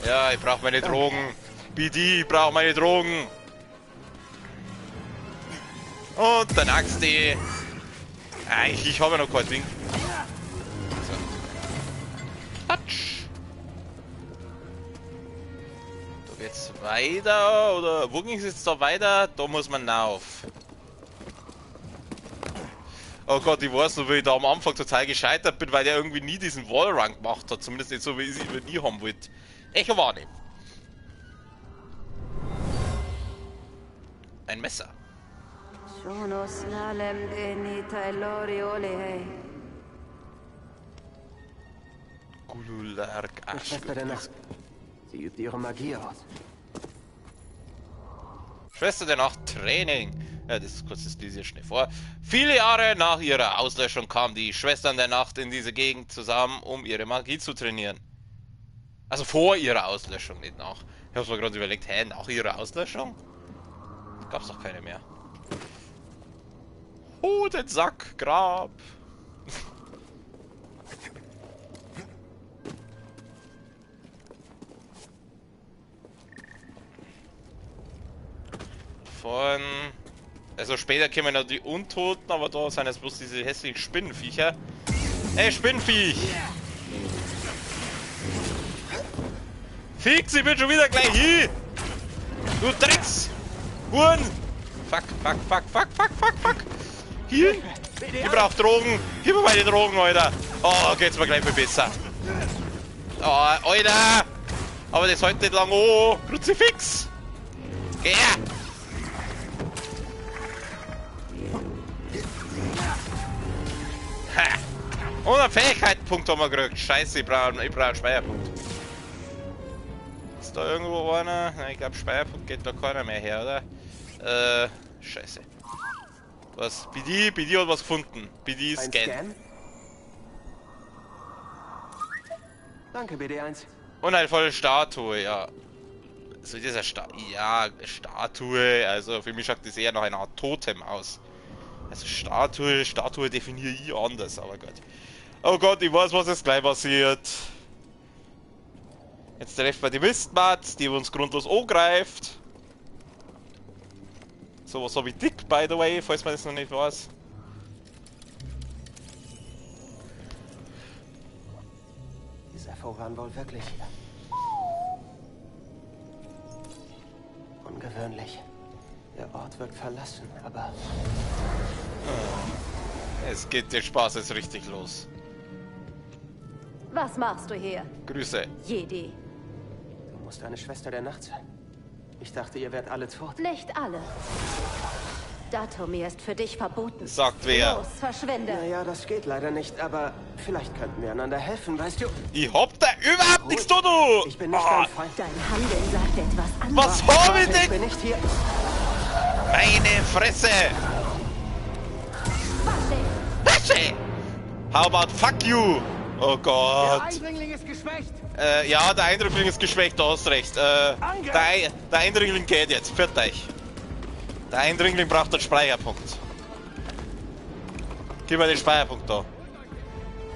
Ja, ich brauch meine Drogen. BD, ich brauch meine Drogen. Und dann Axt die. Ah, ich habe ja noch kein Ding. So. Patsch. Da geht's weiter, oder wo ging es jetzt da weiter? Da muss man rauf. Oh Gott, ich weiß noch, wie ich da am Anfang total gescheitert bin, weil der irgendwie nie diesen Wallrun gemacht hat. Zumindest nicht so, wie ich es nie haben wollte. Echo wahrnehmen. Ein Messer. Gululark Die Schwester der Nacht. Sie übt ihre Magie aus. Schwester der Nacht Training. Ja, das ist kurz, das lese ich schnell vor. Viele Jahre nach ihrer Auslöschung kamen die Schwestern der Nacht in diese Gegend zusammen, um ihre Magie zu trainieren. Also vor ihrer Auslöschung, nicht nach. Ich hab's mir gerade überlegt, hä, nach ihrer Auslöschung? Gab's doch keine mehr. Hodensack, Grab. Also später kommen noch die Untoten, aber da sind jetzt bloß diese hässlichen Spinnenviecher. Ey, Spinnenviech! Fix, ich bin schon wieder gleich hier! Du Drecks! Huren! Fuck. Hier! Ich brauch Drogen! Gib mir meine Drogen, Alter! Oh, geht's mir gleich viel besser! Oh, Alter! Aber das hält nicht lang an! Kruzifix! Geh her! Und einen Fähigkeitenpunkt haben wir gekriegt. Scheiße, ich brauche einen Speierpunkt. Ist da irgendwo einer? Nein, ich glaube, Speierpunkt geht da keiner mehr her, oder? Scheiße. Was? BD hat was gefunden. BD Scan. Danke, BD1. Unheilvolle Statue, ja. So dieser Statue. Also für mich schaut das eher nach einer Art Totem aus. Also Statue definiere ich anders, aber Gott. Oh Gott, ich weiß, was jetzt gleich passiert. Jetzt treffen wir die Mistmat, die uns grundlos angreift. So, was habe ich dick, by the way, falls man das noch nicht weiß. Die Zepho waren wohl wirklich hier. Ungewöhnlich. Der Ort wirkt verlassen, aber... Es geht, der Spaß ist richtig los. Was machst du hier, Grüße. Jedi? Du musst eine Schwester der Nacht sein. Ich dachte, ihr wärt alle tot. Nicht alle. Datomir ist für dich verboten. Sagt wer? Los, verschwinde. Naja, das geht leider nicht, aber vielleicht könnten wir einander helfen, weißt du? Ich hab da überhaupt nichts zu tun! Ich bin nicht dein Feind. Dein Handeln sagt etwas anderes. Was hab ich Ich denn? bin nicht hier. Meine Fresse! Wasche! How about fuck you? Oh Gott. Der Eindringling ist geschwächt. Ja, der Eindringling ist geschwächt, du hast recht. Der Eindringling geht jetzt, führt euch. Der Eindringling braucht einen Speicherpunkt. Gib mir den Speicherpunkt da.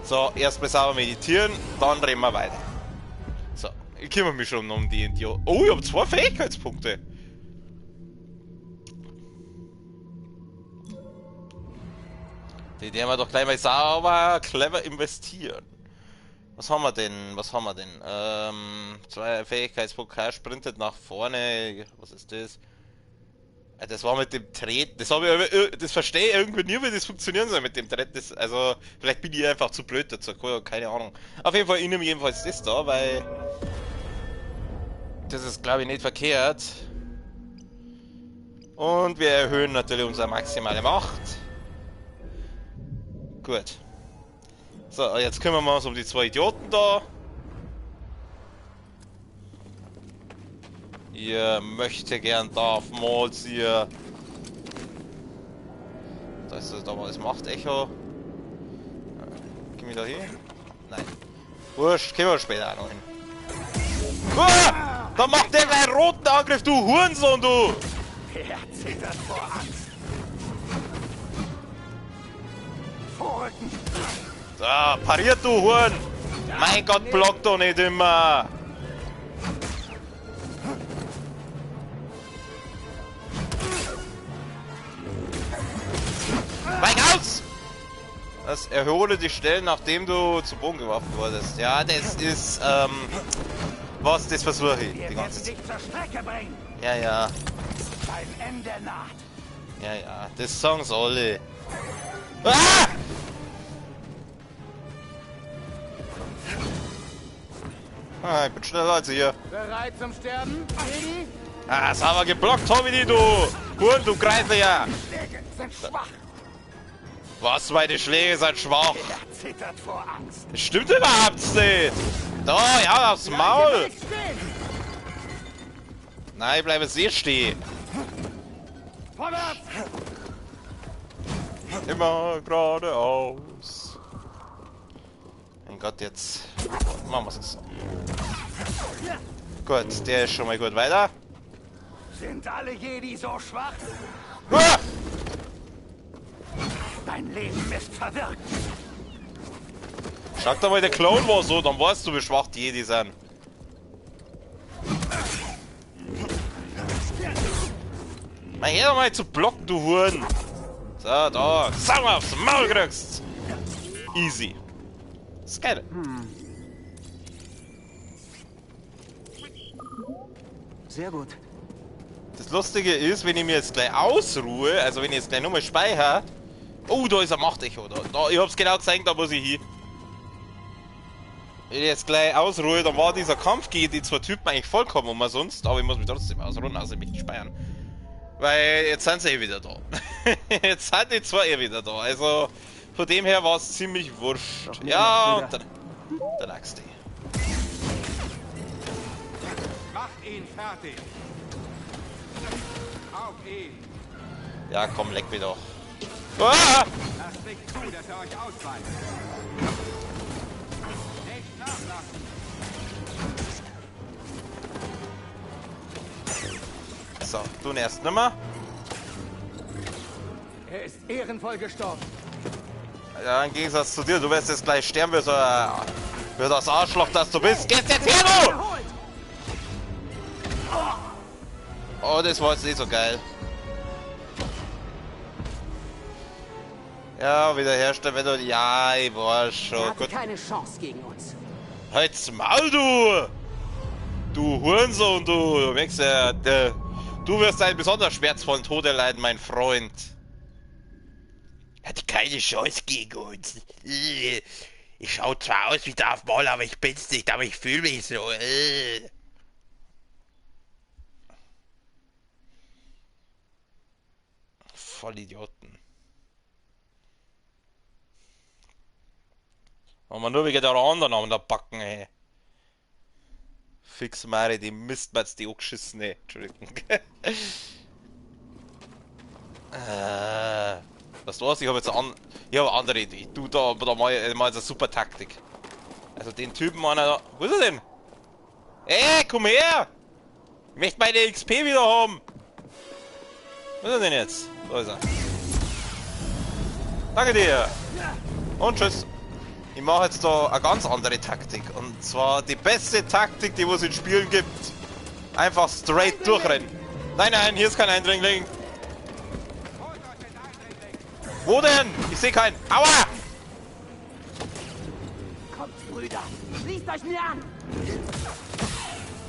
So, erstmal sauber meditieren, dann reden wir weiter. So, ich kümmere mich schon um die. Oh, ich habe 2 Fähigkeitspunkte. Die werden wir doch gleich mal sauber, clever investieren. Was haben wir denn? 2 Fähigkeitspunkte, sprintet nach vorne. Was ist das? Das war mit dem Treten. Das verstehe ich irgendwie nie, wie das funktionieren soll mit dem Treten. Also, vielleicht bin ich einfach zu blöd dazu, keine Ahnung. Auf jeden Fall, ich nehme jedenfalls das da, weil das ist, glaube ich, nicht verkehrt. Und wir erhöhen natürlich unsere maximale Macht. Gut. So, jetzt kümmern wir uns um die 2 Idioten da. Ihr möchte gern Darth Maul hier. Da ist das da mal das Machtecho. Gehen wir da hin? Nein. Wurscht, können wir später auch noch hin. Da macht der gleich einen roten Angriff, du Hurensohn, du! Er zittert vor Angst. Vorrücken. So, pariert, du Huren! Mein Gott, block doch nicht immer! Weich aus! Das erhole die Stellen, nachdem du zu Boden geworfen wurdest. Ja, das ist, was, das versuche ich die ganze Zeit. Dich zur Strecke bringen. Ja, ja. Dein Ende naht. Ja, ja, das sagen sie alle. Ah! Ah, ich bin schneller als ihr. Bereit zum Sterben, Jedi? Ah, sauber geblockt, hab ich die, du! Huren, du Greifer, ja! Schläge sind schwach. Was, meine Schläge sind schwach? Er zittert vor Angst. Das stimmt überhaupt nicht! Da, ja, aufs Maul! Nein, bleibe sehr stehen. Immer geradeaus. Mein Gott, jetzt machen wir es so. Gut, der ist schon mal gut weiter. Sind alle Jedi so schwach? Ah! Dein Leben ist verwirkt. Sag doch mal, der Clone war so, dann weißt du, wie schwach die Jedi sind. Mein Herr, mal zu blocken, du Huren. So, da. Sag mal, aufs Maul kriegst. Easy. Das ist geil. Sehr gut. Das Lustige ist, wenn ich mir jetzt gleich ausruhe, also wenn ich jetzt gleich nochmal speichere. Oh, da ist ein Machtecho. Da, ich hab's genau gezeigt, da muss ich hin. Wenn ich jetzt gleich ausruhe, dann war dieser Kampf gegen die zwei Typen eigentlich vollkommen umsonst, aber ich muss mich trotzdem ausruhen, also mich nicht speichern. Weil jetzt sind sie eh wieder da. Jetzt sind die zwei eh wieder da. Also von dem her war es ziemlich wurscht. Ja, und der nächste. Macht ihn fertig. Auf ihn. Ja, komm, leck mich doch. Ah! Lasst nicht zu, dass er euch ausweicht. Nicht nachlassen. So, du erst nimmer. Er ist ehrenvoll gestorben. Ja, im Gegensatz zu dir, du wirst jetzt gleich sterben wie für das Arschloch, das du bist. Geht's jetzt her, du! Oh, das war jetzt nicht so geil. Ja, wiederherstellen, wenn du... Ja, ich war schon... Gut. Keine Chance gegen uns. Halt's Maul, du! Du Hurensohn, du merkst ja, du wirst einen besonders schmerzvollen Tod erleiden, mein Freund. Hat keine Chance gegen uns. Ich schau zwar aus wie Darth Maul, aber ich bin's nicht, aber ich fühle mich so. Vollidioten. Haben wir nur wegen der anderen an der Backen, ey. Fix Mare, die Mistmatz, die angeschissen, ey. Entschuldigung. Weißt du was? Ich habe jetzt eine andere Idee. Du, da mal jetzt eine super Taktik. Also den Typen einer. Wo ist er denn? Ey, komm her! Ich möchte meine XP wieder haben! Wo ist er denn jetzt? Da ist er. Danke dir! Und tschüss! Ich mache jetzt da eine ganz andere Taktik. Und zwar die beste Taktik, die es in Spielen gibt. Einfach straight durchrennen. Nein, nein, hier ist kein Eindringling. Wo denn? Ich sehe keinen. Aua! Kommt, Brüder. Schließt euch mir an.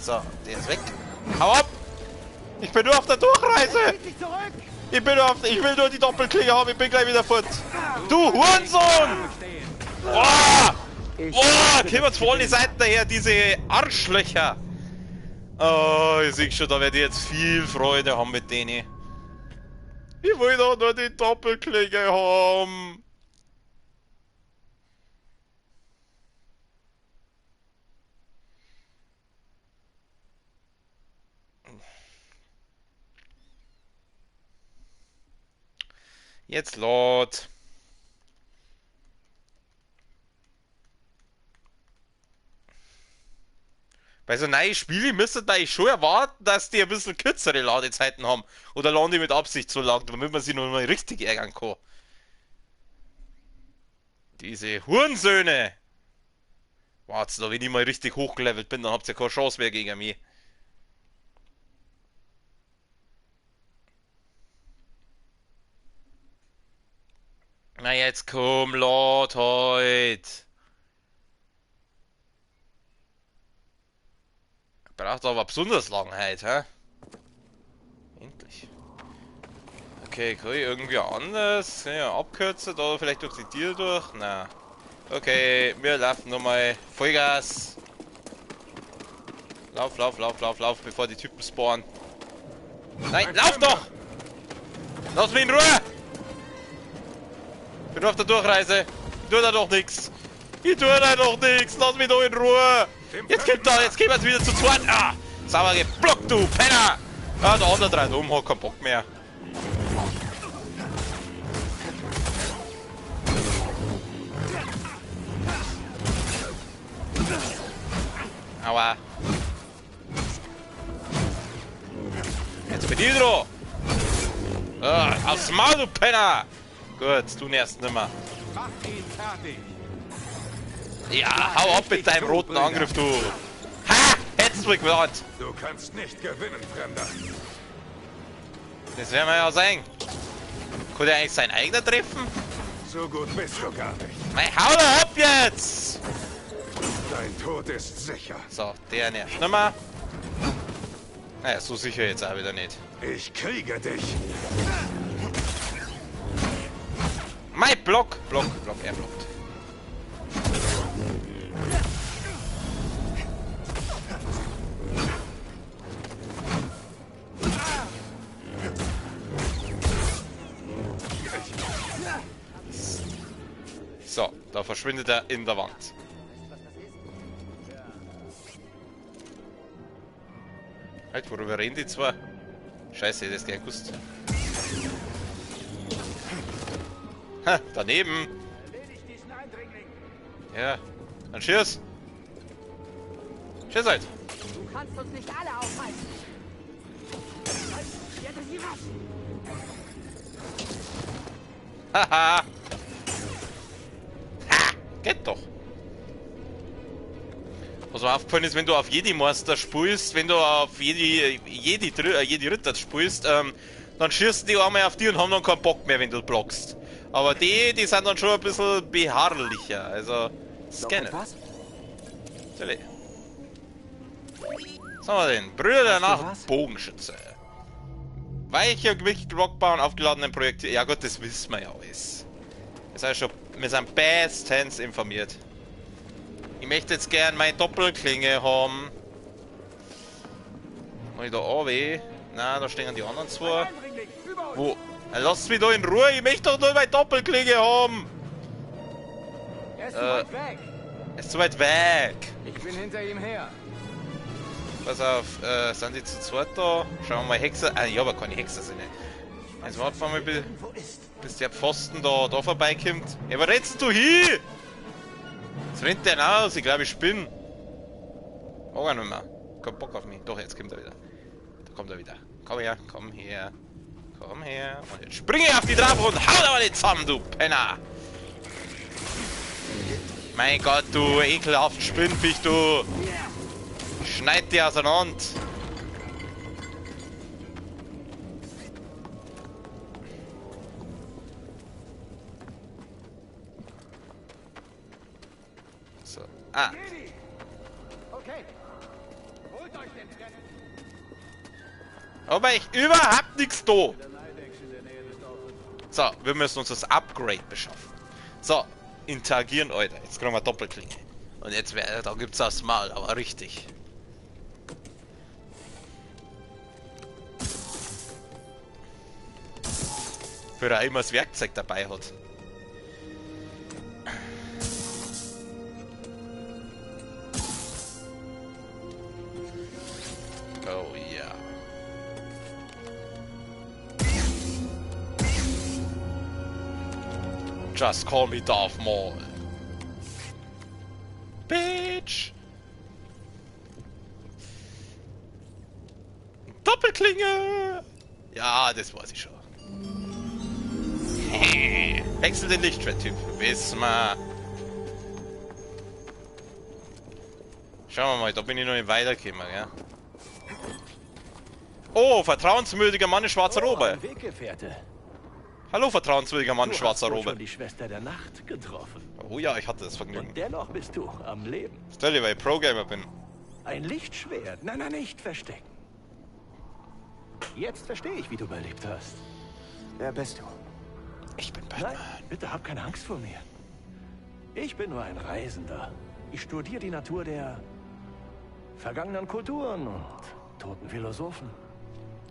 So, der ist weg. Hau ab! Ich bin nur auf der Durchreise! Ich will nur die Doppelklinge haben, ich bin gleich wieder fort. Du Hurensohn! Boah! Boah! Kommen jetzt voll die Seiten daher, diese Arschlöcher! Oh, ich sehe schon, da werde ich jetzt viel Freude haben mit denen. Ich will doch nur die Doppelklinge haben! Jetzt Lord. Bei so neuen Spielen müsstet ihr schon erwarten, dass die ein bisschen kürzere Ladezeiten haben. Oder laden die mit Absicht so lang, damit man sie noch mal richtig ärgern kann. Diese Hurensöhne! Wart's da, wenn ich mal richtig hochgelevelt bin, dann habt ihr keine Chance mehr gegen mich. Na jetzt komm, Lord, heute. Braucht aber besonders lang heute, hä? Endlich. Okay, kann ich irgendwie anders? Ja, abkürzen oder vielleicht durch die Tür durch? Na. Okay, wir laufen nochmal Vollgas. Lauf, lauf, lauf, lauf, lauf, bevor die Typen spawnen. Nein, lauf doch! Lass mich in Ruhe! Ich bin auf der Durchreise. Ich tue da doch nichts. Ich tue da doch nichts. Lass mich doch in Ruhe. Jetzt kommt er, jetzt gehen wir wieder zu zweit. Ah, sauber geblockt, du Penner. Ah, der andere dreht um, hat keinen Bock mehr. Aua. Jetzt bin ich dran. Ah, aufs Maul, du Penner. Gut, du erst nimmer. Mach ihn fertig. Ja, hau ab mit deinem roten Angriff, du. Ha! Hättest du geplant. Du kannst nicht gewinnen, Fremder. Das werden wir ja sehen. Kann der eigentlich sein eigener treffen? So gut bist du gar nicht. Nein, hau da ab jetzt! Dein Tod ist sicher. So, der nervt nicht mehr. Naja, so sicher jetzt auch wieder nicht. Ich kriege dich. Mein Block! Block, er blockt. So, da verschwindet er in der Wand. Halt, worüber reden die zwei? Scheiße, ich hätte das gleich gewusst. Ha, daneben. Ja, dann schieß. Schieß halt. Du kannst uns nicht alle aufhalten. Ich werde sie waschen. Haha. Ha, geht doch. Was mir aufgefallen ist, wenn du auf Jedi Master spielst, wenn du auf Jedi Ritter spielst, dann schießen die einmal auf die und haben dann keinen Bock mehr, wenn du blockst. Aber die sind dann schon ein bisschen beharrlicher, also scannen. Was? Was haben wir denn? Brüder der Nacht, Bogenschütze. Weicher Gewichtblockbahn, aufgeladenen Projektil. Ja gut, das wissen wir ja alles. Das heißt schon, wir sind bestens informiert. Ich möchte jetzt gern meine Doppelklinge haben. Kann ich da runter? Nein, da stehen die anderen zwei. Wo? Lasst mich da in Ruhe, ich möchte doch nur meine Doppelklinge haben! Er ist zu weit weg. Er ist zu weit weg! Ich bin hinter ihm her. Pass auf, sind die zu zweit da? Schauen wir mal, Hexer. Ah, ich habe keine Hexer sind. Jetzt warten wir mal, bis der Pfosten da vorbeikommt. Ja, wo rennst du hin? Was rennt der denn aus? Ich glaube, ich spinne. Oh, nicht mehr. Kein Bock auf mich. Doch, jetzt kommt er wieder. Da kommt er wieder. Komm her, komm her. Komm her. Und jetzt springe ich auf die drauf und hau da mal nicht zusammen, du Penner. Mein Gott, du ekelhaft Spinnfisch, du. Ich schneid die auseinander. So. Ah. Okay. Holt euch den Trend. Aber ich überhaupt nichts da. So, wir müssen uns das Upgrade beschaffen. So, interagieren, Alter. Jetzt kriegen wir Doppelklinge. Und jetzt da gibt's das Mal, aber richtig. Für er immer das Werkzeug dabei hat. Oh ja. Just call me Darth Maul. Bitch! Doppelklinge! Ja, das weiß ich schon. Wechsel den Lichtschwerttyp. Wissen wir. Schauen wir mal, da bin ich noch nicht weitergekommen, gell? Oh, vertrauenswürdiger Mann in schwarzer Robe. Weggefährte. Hallo, vertrauenswürdiger Mann in schwarzer Du hast wohl Robe. schon die Schwester der Nacht getroffen. Oh ja, ich hatte das Vergnügen. Und dennoch bist du am Leben. Stell dir, weil ich Pro-Gamer bin. Ein Lichtschwert. Nein, nein, nicht verstecken. Jetzt verstehe ich, wie du überlebt hast. Wer bist du? Ich bin Batman. Nein, bitte hab keine Angst vor mir. Ich bin nur ein Reisender. Ich studiere die Natur der vergangenen Kulturen und toten Philosophen.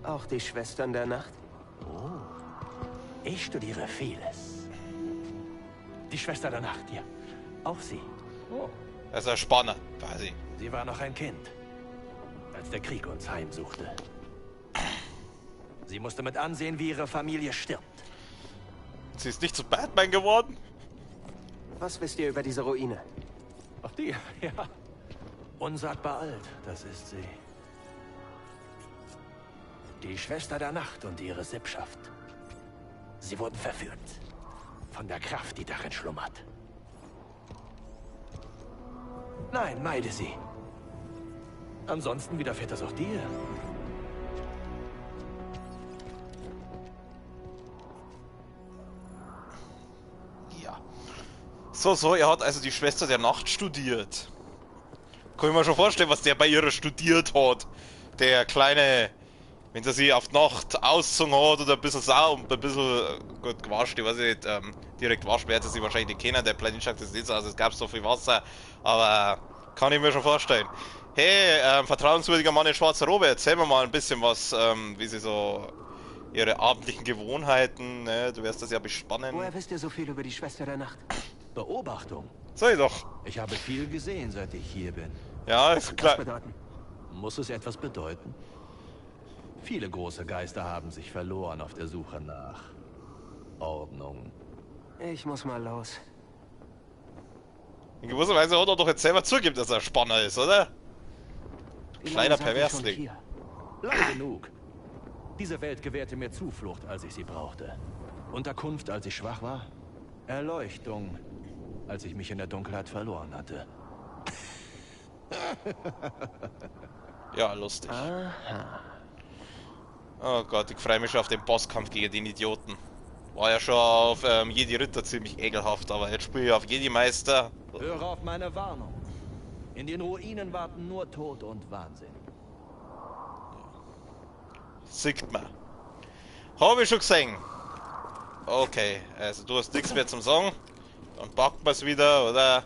Auch die Schwestern der Nacht? Oh. Ich studiere vieles. Die Schwester der Nacht, ja. Auch sie. Oh. Das ist ein Spanner, quasi. Sie war noch ein Kind, als der Krieg uns heimsuchte. Sie musste mit ansehen, wie ihre Familie stirbt. Sie ist nicht zu Batman geworden? Was wisst ihr über diese Ruine? Ach die, ja. Unsagbar alt, das ist sie. Die Schwester der Nacht und ihre Sippschaft. Sie wurden verführt. Von der Kraft, die darin schlummert. Nein, meide sie. Ansonsten widerfährt das auch dir. Ja. So, er hat also die Schwester der Nacht studiert. Kann ich mir schon vorstellen, was der bei ihrer studiert hat. Der kleine, wenn er sie auf die Nacht ausgezogen hat oder ein bisschen sau und ein bisschen gut gewascht, ich weiß nicht, direkt waschen wird er sie wahrscheinlich nicht kennen, der Planet schaut das nicht so aus, es gab so viel Wasser, aber kann ich mir schon vorstellen. Hey, vertrauenswürdiger Mann in schwarzer Robe, erzähl mir mal ein bisschen was, wie sie so ihre abendlichen Gewohnheiten, ne? Du wirst das ja bespannen. Woher wisst ihr so viel über die Schwester der Nacht? Beobachtung. Sei doch. Ich habe viel gesehen, seit ich hier bin. Ja, ist klar. Was bedeuten? Muss es etwas bedeuten? Viele große Geister haben sich verloren auf der Suche nach Ordnung. Ich muss mal los. In gewisser Weise hat er doch jetzt selber zugegeben, dass er Spanner ist, oder? Wie Kleiner lange seid ihr schon Perversling. hier? Lang genug. Diese Welt gewährte mir Zuflucht, als ich sie brauchte. Unterkunft, als ich schwach war. Erleuchtung, als ich mich in der Dunkelheit verloren hatte. Ja, lustig. Aha. Oh Gott, ich freue mich schon auf den Bosskampf gegen den Idioten. War ja schon auf Jedi Ritter ziemlich ekelhaft, aber jetzt spiele ich auf Jedi Meister. Höre auf meine Warnung. In den Ruinen warten nur Tod und Wahnsinn. Sieht man. Habe ich schon gesehen. Okay, also du hast nichts mehr zum Sagen. Dann packen wir es wieder, oder?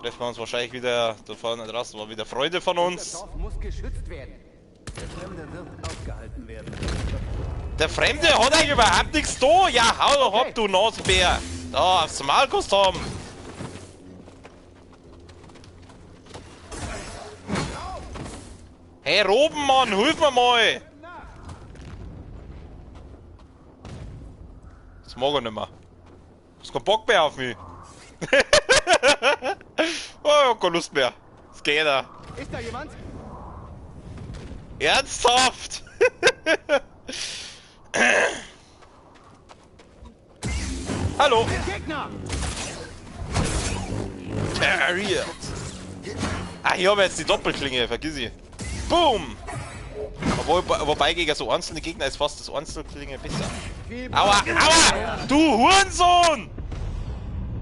Treffen wir uns wahrscheinlich wieder. Da vorne draußen war wieder Freude von uns. Das Dorf muss geschützt werden. Der Fremde wird aufgehalten werden. Der Fremde hat eigentlich überhaupt nichts da. Ja, hau doch ab, du Nasenbär. Da, aufs Malkost haben. Hey, Robenmann, hilf mir mal. Das mag er nicht mehr. Du hast keinen Bock mehr auf mich. Oh, ich hab keine Lust mehr. Es geht da. Ist da jemand? Ernsthaft? Hallo. Gegner! Terriert. Ah, ich habe jetzt die Doppelklinge, vergiss ich. Boom! Wobei gegen so einzelne Gegner ist fast das Einzelklinge besser. Aua, aua! Du Hurensohn!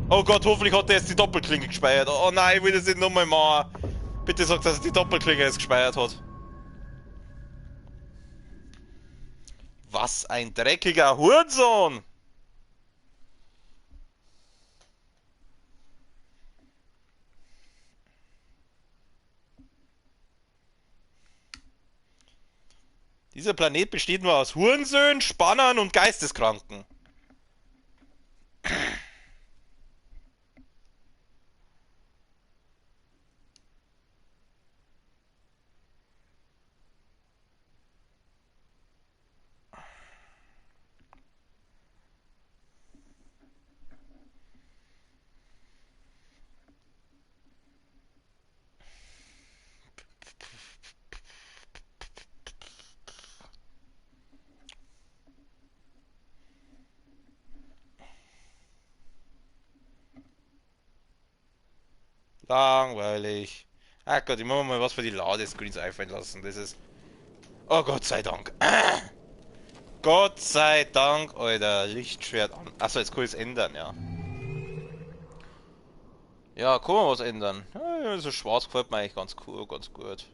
Oh Gott, hoffentlich hat er jetzt die Doppelklinge gespeichert. Oh nein, ich will das nicht nochmal machen. Bitte sag, dass er die Doppelklinge jetzt gespeichert hat. Was ein dreckiger Hurensohn! Dieser Planet besteht nur aus Hurensöhnen, Spannern und Geisteskranken. Langweilig. Ach Gott, ich muss mir mal was für die Ladescreens einfallen lassen. Das ist... Oh Gott sei Dank. Gott sei Dank, Alter. Lichtschwert an. Achso, jetzt kann ich es ändern, ja. Ja, kann man was ändern. Ja, so schwarz gefällt mir eigentlich ganz cool, ganz gut.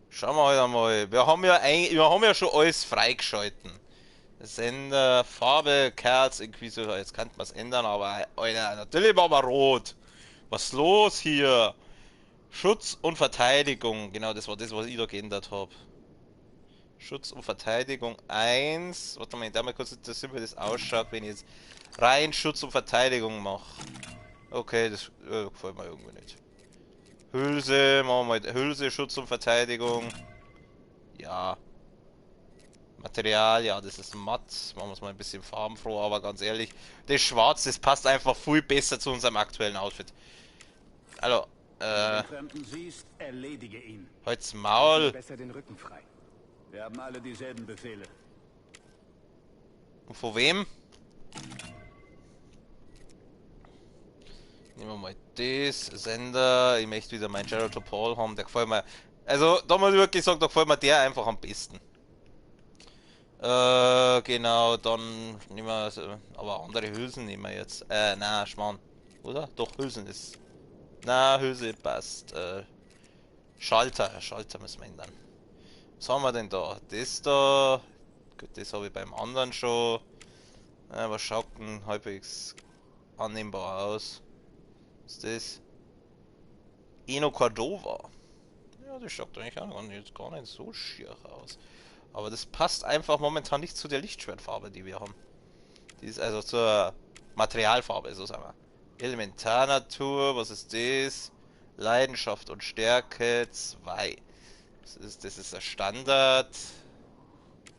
Schauen wir halt einmal. Wir haben ja schon alles freigeschalten. Sender, Farbe, Kerz, Inquisitor. Jetzt kann man es ändern, aber Alter, natürlich machen wir rot. Was ist los hier? Schutz und Verteidigung. Genau, das war das, was ich da geändert habe. Schutz und Verteidigung 1. Warte mal, ich darf mal kurz interessieren, wie das ausschaut, wenn ich jetzt rein Schutz und Verteidigung mache. Okay, das gefällt mir irgendwie nicht. Hülse, machen wir mal Hülse, Schutz und Verteidigung. Ja. Material, ja, das ist matt. Machen wir es mal ein bisschen farbenfroh, aber ganz ehrlich, das Schwarz, das passt einfach viel besser zu unserem aktuellen Outfit. Also, Siehst, erledige ihn. halt's Maul. Besser den Rücken frei. Wir haben alle dieselben Befehle. Und von wem? Nehmen wir mal das, Sender. Ich möchte wieder meinen Gerald Paul haben, der gefällt mir. Also, da muss ich wirklich sagen, da gefällt mir der einfach am besten. Genau, dann nehmen wir, aber andere Hülsen nehmen wir jetzt. Na, Schmarrn. Oder? Doch, Hülsen ist. Na, Hülse passt. Schalter müssen wir ändern. Was haben wir denn da? Das da. Gut, das habe ich beim anderen schon. Aber schaut denn halbwegs annehmbar aus. Was ist das? Eno Cordova. Ja, das schaut eigentlich auch jetzt gar nicht so schier aus. Aber das passt einfach momentan nicht zu der Lichtschwertfarbe, die wir haben. Die ist also zur Materialfarbe, so sagen wir. Elementarnatur, was ist das? Leidenschaft und Stärke 2. Das ist der Standard.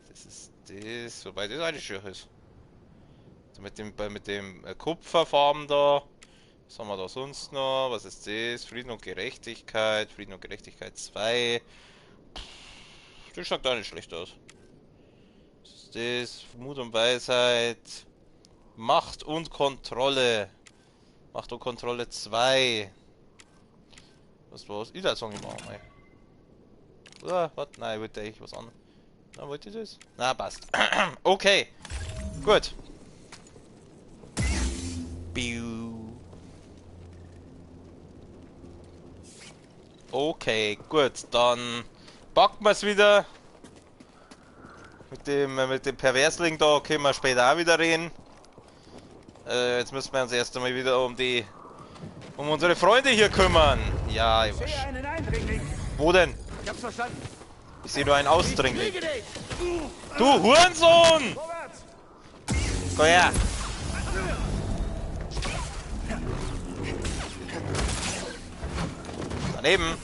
Das ist das, wobei das eigentlich schön ist. Also mit dem Kupferfarben da. Was haben wir da sonst noch? Was ist das? Frieden und Gerechtigkeit. Frieden und Gerechtigkeit 2. Das schaut gar nicht schlecht aus. Was ist das? Mut und Weisheit. Macht und Kontrolle. Macht und Kontrolle 2. Was war's? Ich da Song machen, ey. Oder? Was? Nein, ich wollte eigentlich was anderes. Na, wollte ich das? Na, passt. Okay. Gut. Okay, gut. Dann packen wir es wieder. Mit dem Perversling da können wir später auch wieder reden. Jetzt müssen wir uns erst einmal wieder um unsere Freunde hier kümmern. Ja, ich sehe einen Eindringling. Wo denn? Ich hab's verstanden. Ich sehe nur einen Ausdringling. Du Hurensohn! Komm her! Daneben.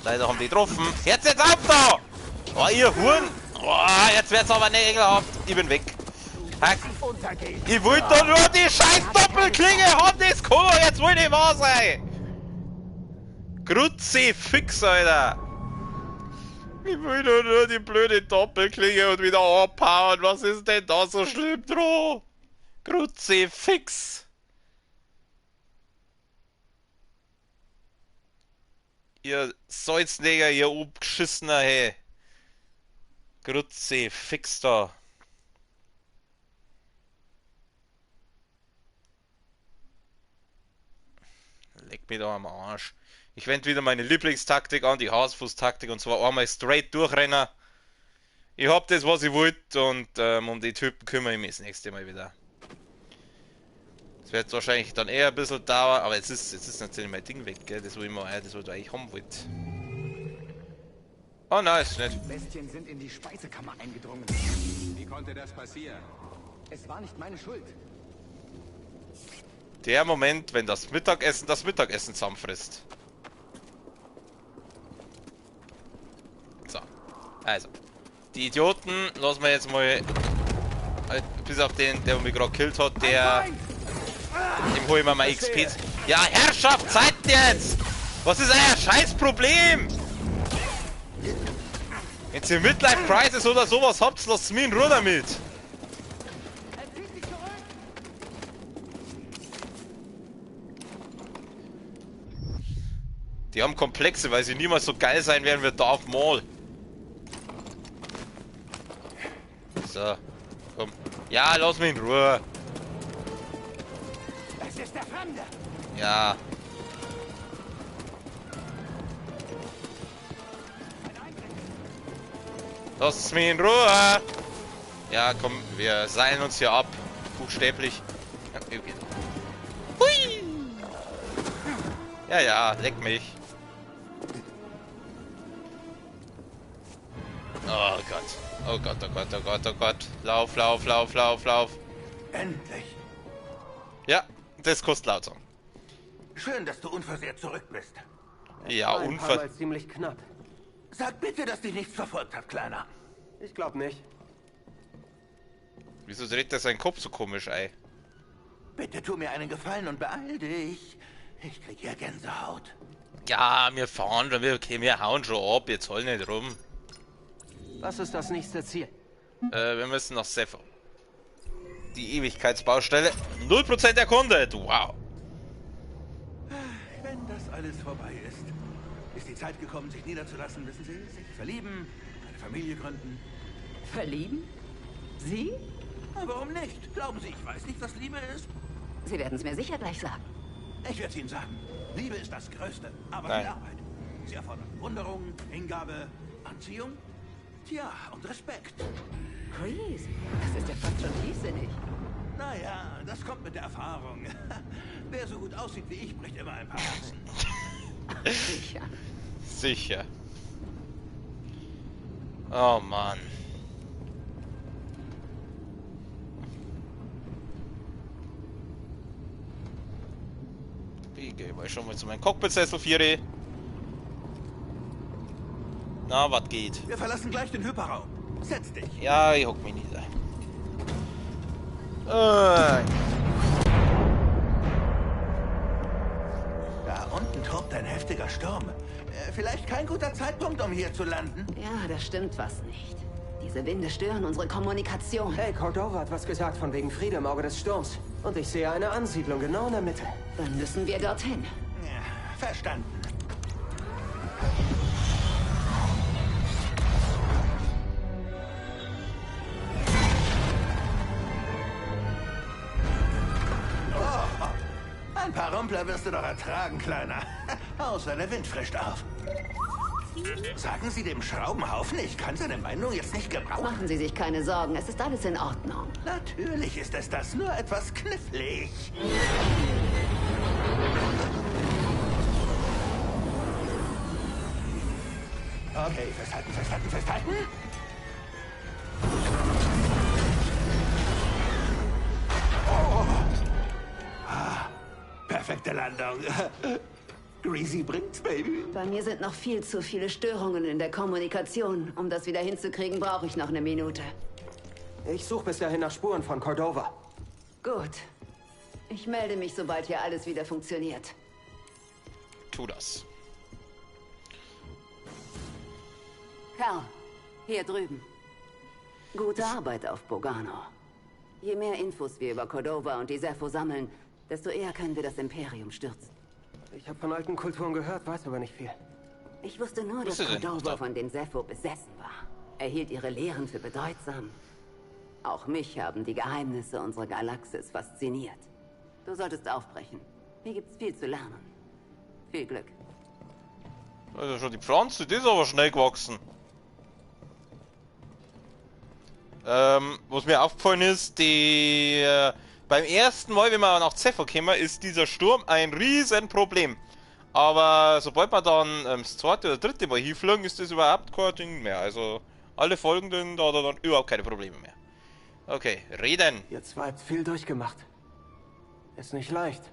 Leider haben die getroffen. Jetzt auf da! Oh, ihr Huren! Oh, jetzt wird's aber nicht ekelhaft. Ich bin weg. Hack. Ich wollte doch nur die scheiß Doppelklinge haben, das kann jetzt wohl nicht wahr sein! Grutzi fix, Alter! Ich will doch nur die blöde Doppelklinge und wieder abhauen. Was ist denn da so schlimm dran? Grutzi fix! Ihr Salzneger, ihr Obgeschissener, hey! Grutzi fix da! Leck mich da am Arsch. Ich wende wieder meine Lieblingstaktik an, die Hausfuß-Taktik, und zwar einmal straight durchrennen. Ich hab das, was ich wollte, und um die Typen kümmere ich mich das nächste Mal wieder. Das wird wahrscheinlich dann eher ein bisschen dauern, aber jetzt ist natürlich mein Ding weg, gell? Das, was ich eigentlich haben wollte. Oh nein, ist nicht. Bestien sind in die Speisekammer eingedrungen. Wie konnte das passieren? Es war nicht meine Schuld. Der Moment, wenn das Mittagessen zusammenfrisst. So. Also. Die Idioten lassen wir jetzt mal. Bis auf den, der mich gerade gekillt hat, dem hole ich mir mal XP. Ja, Herrschaft, Zeit jetzt! Was ist euer Scheißproblem? Wenn ihr Midlife Crisis oder sowas habt, lasst mich in Ruhe damit. Die haben Komplexe, weil sie niemals so geil sein werden wie Darth Maul. So, komm. Ja, lass mich in Ruhe. Das ist der Fremde. Ja. Lass mich in Ruhe. Ja, komm, wir seilen uns hier ab. Buchstäblich. Hui. Ja, ja, leck mich. Oh Gott. Oh Gott, oh Gott, oh Gott, oh Gott. Lauf, lauf, lauf, lauf, lauf. Endlich. Ja, Das kostet laut sagen. Schön, dass du unversehrt zurück bist. Ja, Ein paar Mal ziemlich knapp. Sag bitte, dass dich nichts verfolgt hat, Kleiner. Ich glaube nicht. Wieso dreht der seinen Kopf so komisch, ey? Bitte tu mir einen Gefallen und beeil dich. Ich krieg hier Gänsehaut. Ja, wir fahren schon, wir hauen schon ab, jetzt heul nicht rum. Was ist das nächste Ziel? Wir müssen nach Zephyr. Die Ewigkeitsbaustelle. 0% erkundet, wow. Wenn das alles vorbei ist die Zeit gekommen, sich niederzulassen, wissen Sie? Sich verlieben, eine Familie gründen. Verlieben? Sie? Na, warum nicht? Glauben Sie, ich weiß nicht, was Liebe ist? Sie werden es mir sicher gleich sagen. Ich werde es Ihnen sagen. Liebe ist das Größte, aber Nein. viel Arbeit. Sie erfordert Bewunderung, Hingabe, Anziehung, tja, und Respekt. Chris, das ist ja fast schon tiefsinnig. Naja, das kommt mit der Erfahrung. Wer so gut aussieht wie ich, bricht immer ein paar Herzen. Sicher. Sicher. Oh Mann. Wie gehen wir schon mal zu meinem Cockpit-Sessel, Vieri? Na, was geht? Wir verlassen gleich den Hyperraum. Setz dich. Ja, ich hock mich nieder. Da unten tobt ein heftiger Sturm. Vielleicht kein guter Zeitpunkt, um hier zu landen. Ja, da stimmt was nicht. Diese Winde stören unsere Kommunikation. Hey, Cordova hat was gesagt von wegen Friede im Auge des Sturms. Und ich sehe eine Ansiedlung genau in der Mitte. Dann müssen wir dorthin. Ja, verstanden. Ein paar Rumpler wirst du doch ertragen, Kleiner. Außer der Wind frischt auf. Sagen Sie dem Schraubenhaufen, ich kann seine Meinung jetzt nicht gebrauchen. Machen Sie sich keine Sorgen, es ist alles in Ordnung. Natürlich ist es das, nur etwas knifflig. Okay, festhalten, festhalten, festhalten. Perfekte Landung. Greasy bringt's, Baby. Bei mir sind noch viel zu viele Störungen in der Kommunikation. Um das wieder hinzukriegen, brauche ich noch eine Minute. Ich suche bis dahin nach Spuren von Cordova. Gut. Ich melde mich, sobald hier alles wieder funktioniert. Tu das. Kerl, hier drüben. Gute Arbeit auf Bogano. Je mehr Infos wir über Cordova und die Zephyr sammeln, desto eher können wir das Imperium stürzen. Ich habe von alten Kulturen gehört, weiß aber nicht viel. Ich wusste nur, dass Cordova von den Zephyr besessen war. Er hielt ihre Lehren für bedeutsam. Auch mich haben die Geheimnisse unserer Galaxis fasziniert. Du solltest aufbrechen. Hier gibt's viel zu lernen. Viel Glück. Also schon die Pflanze, die ist aber schnell gewachsen. Was mir aufgefallen ist, beim ersten Mal, wenn wir nach Zephyr kommen, ist dieser Sturm ein Riesenproblem. Aber sobald wir dann das zweite oder dritte Mal hinfliegen, ist das überhaupt kein Ding mehr. Also alle folgenden, da hat er dann überhaupt keine Probleme mehr. Okay, reden. Ihr zwei habt viel durchgemacht. Ist nicht leicht.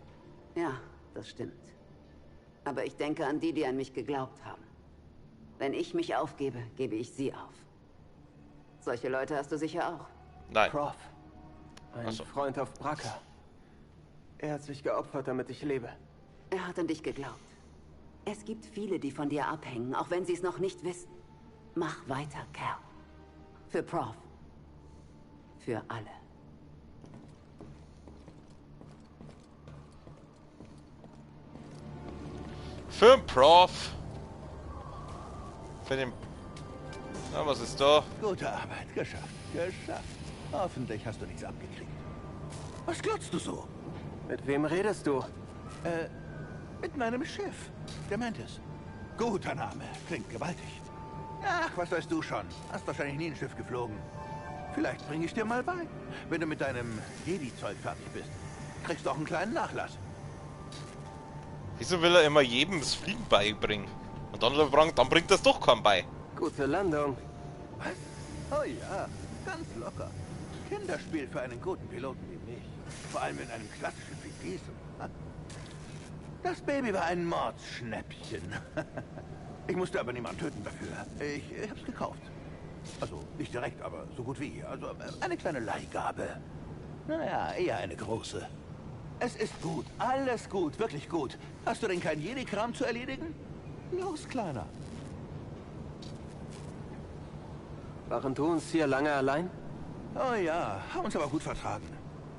Ja, das stimmt. Aber ich denke an die, die an mich geglaubt haben. Wenn ich mich aufgebe, gebe ich sie auf. Solche Leute hast du sicher auch. Nein. Prof. Ein Ach so. Freund auf Bracca. Er hat sich geopfert, damit ich lebe. Er hat an dich geglaubt. Es gibt viele, die von dir abhängen, auch wenn sie es noch nicht wissen. Mach weiter, Kerl. Für Prof. Für alle. Für den Prof. Für den... Na, was ist da? Gute Arbeit, geschafft, geschafft. Hoffentlich hast du nichts abgekriegt. Was glotzt du so? Mit wem redest du? Mit meinem Chef, der Mantis. Guter Name, klingt gewaltig. Ach, was weißt du schon? Hast wahrscheinlich nie ein Schiff geflogen. Vielleicht bringe ich dir mal bei. Wenn du mit deinem Jedi-Zeug fertig bist, kriegst du auch einen kleinen Nachlass. Wieso will er immer jedem das Fliegen beibringen? Und dann bringt das doch keinem bei. Gute Landung. Was? Oh ja, ganz locker. Kinderspiel für einen guten Piloten wie mich. Vor allem in einem klassischen wie diesem. Das Baby war ein Mordsschnäppchen. Ich musste aber niemanden töten dafür. Ich hab's gekauft. Also nicht direkt, aber so gut wie. Also eine kleine Leihgabe. Naja, eher eine große. Es ist gut, alles gut, wirklich gut. Hast du denn keinen Jedi-Kram zu erledigen? Los, Kleiner. Waren du uns hier lange allein? Oh ja, haben uns aber gut vertragen.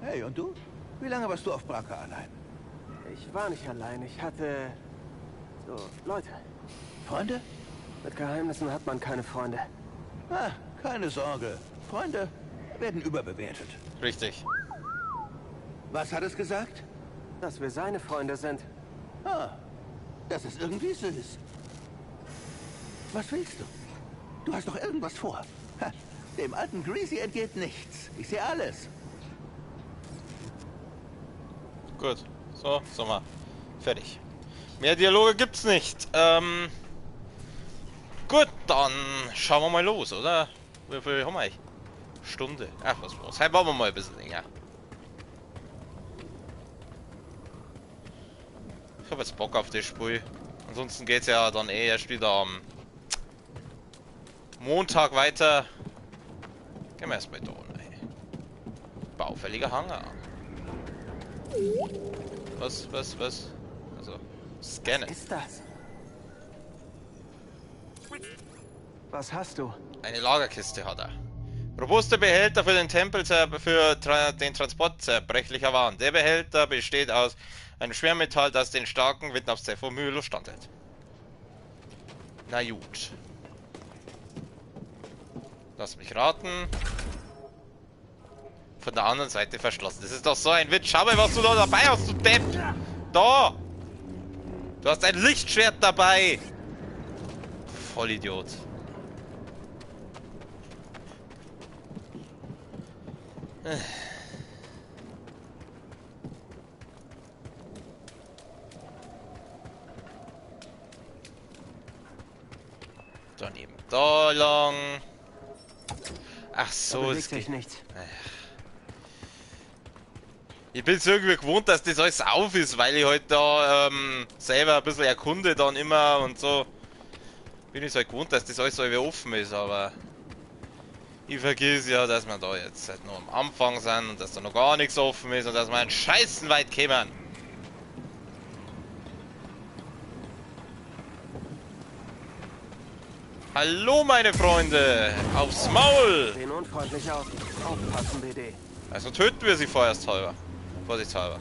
Hey, und du? Wie lange warst du auf Bracca allein? Ich war nicht allein. Ich hatte... so, Leute. Freunde? Mit Geheimnissen hat man keine Freunde. Ah, keine Sorge. Freunde werden überbewertet. Richtig. Was hat es gesagt? Dass wir seine Freunde sind. Ah, das ist irgendwie süß. Was willst du? Du hast doch irgendwas vor. Ha, dem alten Greasy entgeht nichts. Ich sehe alles. Gut. So, sind wir. Fertig. Mehr Dialoge gibt's nicht. Gut, dann schauen wir mal los, oder? Wie viel haben wir eigentlich? Stunde. Ach, was war's? Heute waren wir mal ein bisschen länger. Ich habe jetzt Bock auf das Spiel. Ansonsten geht's ja dann eh erst wieder am Montag weiter. Gehen wir erstmal da rein. Baufälliger Hangar. Was? Also, scannen. Was ist das? Was hast du? Eine Lagerkiste hat er. Robuste Behälter für den Tempel für den Transport zerbrechlicher Waren. Der Behälter besteht aus einem Schwermetall, das den starken Wind aufs Zephyr standhält. Na gut. Lass mich raten. Von der anderen Seite verschlossen. Das ist doch so ein Witz. Schau mal, was du da dabei hast, du Depp. Da. Du hast ein Lichtschwert dabei. Vollidiot. Dann eben da lang. Ach so, es geht nichts. Ich bin es irgendwie gewohnt, dass das alles auf ist, weil ich halt da selber ein bisschen erkunde dann immer und so. Bin ich halt gewohnt, dass das alles so offen ist, aber ich vergiss ja, dass wir da jetzt halt nur am Anfang sind und dass da noch gar nichts offen ist und dass wir einen Scheißen weit kämen. Hallo meine Freunde! Aufs Maul! Sehen unfreundlich aus. Aufpassen, BD. Also töten wir sie vorsichtshalber. Vorsichtshalber.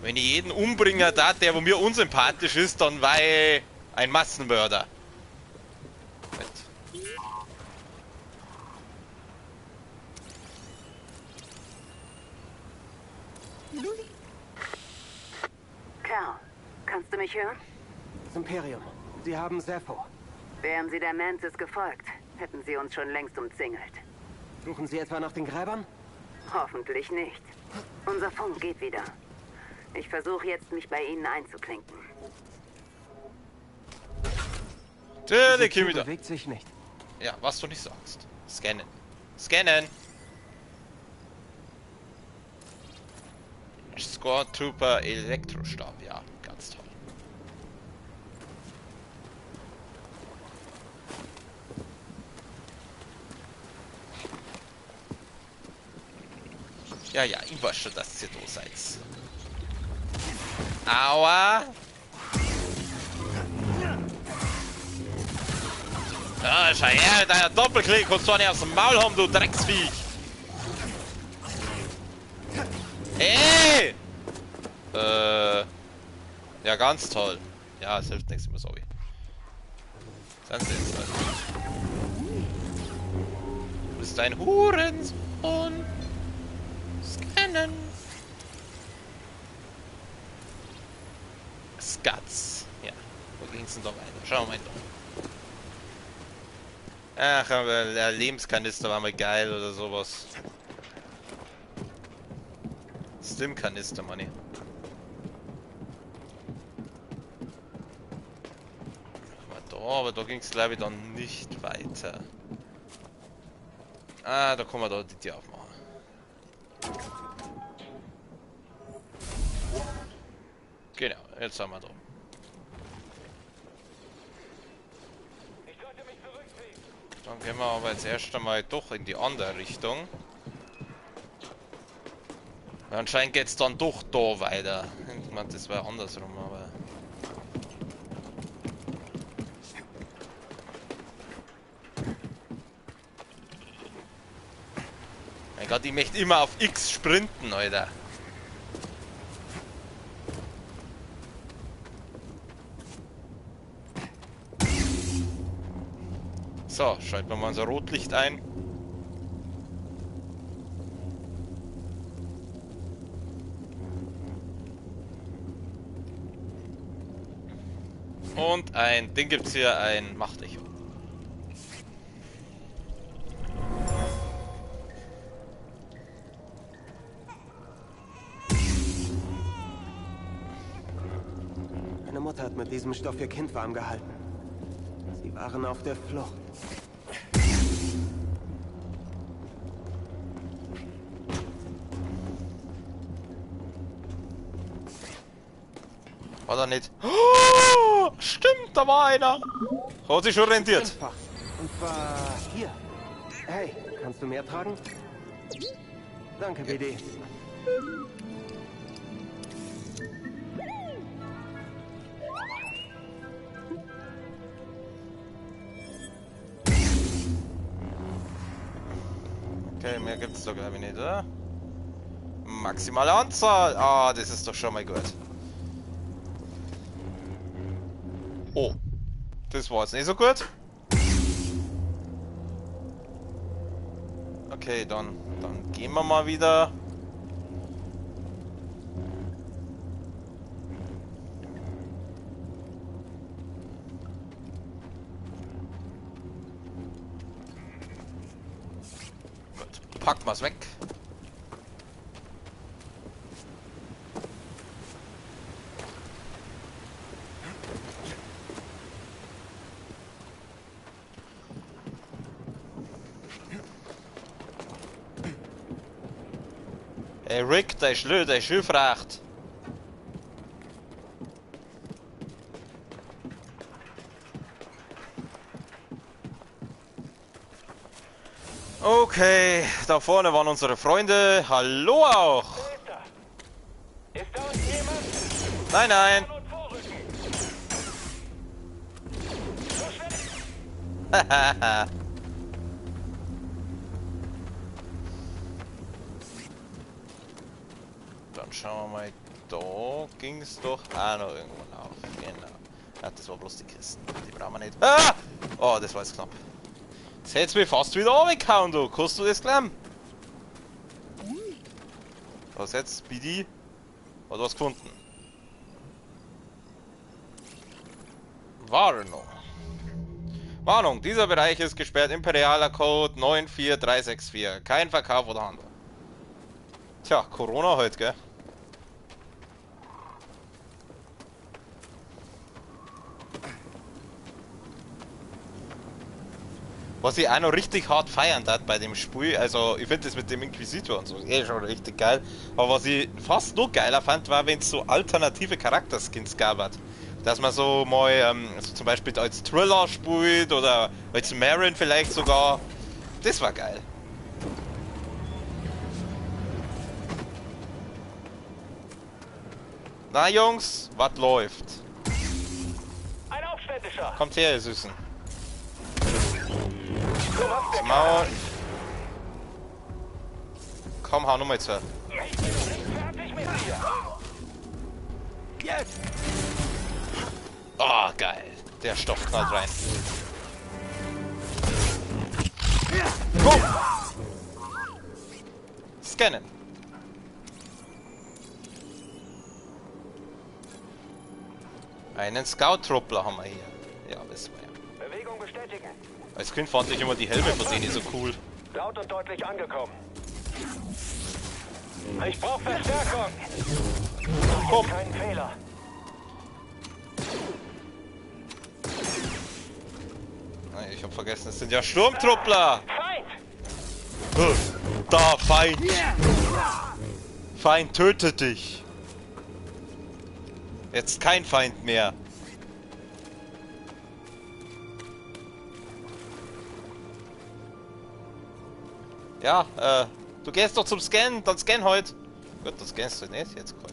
Wenn ich jeden umbringe, der wo mir unsympathisch ist, dann war ich ein Massenmörder. Cal, kannst du mich hören? Das Imperium. Sie haben Zepho. Wären Sie der Mantis gefolgt, hätten Sie uns schon längst umzingelt. Suchen Sie etwa nach den Gräbern? Hoffentlich nicht. Unser Funk geht wieder. Ich versuche jetzt, mich bei Ihnen einzuklinken. Die Tür bewegt sich nicht. Ja, was du nicht sagst. Scannen. Scannen! Squad Trooper Elektrostab, ja, ganz toll. Ja, ich weiß schon, dass ihr da seid. Aua! Ja, schau her mit deiner Doppelklick und so nicht aufs Maul haben, du Drecksviech! Hey! Ja, ganz toll. Ja, es hilft nichts mehr, sorry. Sind sie jetzt halt. Du bist ein Hurensohn. Scannen. Scats. Ja, wo ging's denn da weiter? Schauen wir mal da. Ach, aber der Lebenskanister war mal geil oder sowas. Stimkanister, Manni. Aber da ging es glaube ich dann nicht weiter. Ah, da kann man da die Tür aufmachen. Genau, jetzt sind wir da. Dann gehen wir aber jetzt erst einmal doch in die andere Richtung. Anscheinend geht es dann doch da weiter. Ich meine, das war andersrum, aber... Mein Gott, ich möchte immer auf X sprinten, Alter. So, schalten wir mal unser Rotlicht ein. Und ein Ding gibt's hier, ein Machtecho. Meine Mutter hat mit diesem Stoff ihr Kind warm gehalten. Sie waren auf der Flucht. War da nicht? Oh, stimmt, da war einer. Hat sich schon rentiert. Einfach. Und zwar hier. Hey, kannst du mehr tragen? Danke, BD. Okay, mehr gibt's doch glaube ich nicht, oder? Maximale Anzahl. Ah, das ist doch schon mal gut. Oh, das war jetzt nicht so gut. Okay, dann gehen wir mal wieder. Gut, packen wir's weg. Ey Rick, der ist schön fracht. Okay, da vorne waren unsere Freunde. Hallo auch. Ist da uns jemand? Nein, nein. Hahaha. Dann schauen wir mal, da ging es doch auch noch irgendwo auf. Genau. Ja, das war bloß die Kisten. Die brauchen wir nicht. Ah! Oh, das war jetzt knapp. Jetzt hätt's mich fast wieder runtergehauen, du. Kannst du das glauben? Was jetzt? BD? Hat was gefunden. Warnung. Warnung, dieser Bereich ist gesperrt. Imperialer Code 94364. Kein Verkauf oder Handel. Tja, Corona halt, gell? Was ich auch noch richtig hart feiern darf bei dem Spiel, also ich finde das mit dem Inquisitor und so eh schon richtig geil, aber was ich fast noch geiler fand, war, wenn es so alternative Charakterskins gab hat. Dass man so mal, so zum Beispiel als Thriller spielt oder als Marin vielleicht sogar. Das war geil. Na Jungs, was läuft? Ein Aufständischer! Kommt her, ihr Süßen. Das Maul. Komm, hau nochmal zu. Ich bin nicht fertig mit dir! Jetzt! Oh, geil. Der Stoff knallt rein. Boom. Scannen. Einen Scout-Truppler haben wir hier. Ja, wissen wir ja. Bewegung bestätigen. Als Kind fand ich immer die Helme von denen so cool. Laut und deutlich angekommen. Ich brauche Verstärkung. Komm. Keinen Fehler. Nein, ich hab vergessen, es sind ja Sturmtruppler. Feind! Da, Feind! Feind, töte dich! Jetzt kein Feind mehr. Ja, du gehst doch zum Scannen, dann scan heute. Gut, das scannst du nicht, jetzt cool.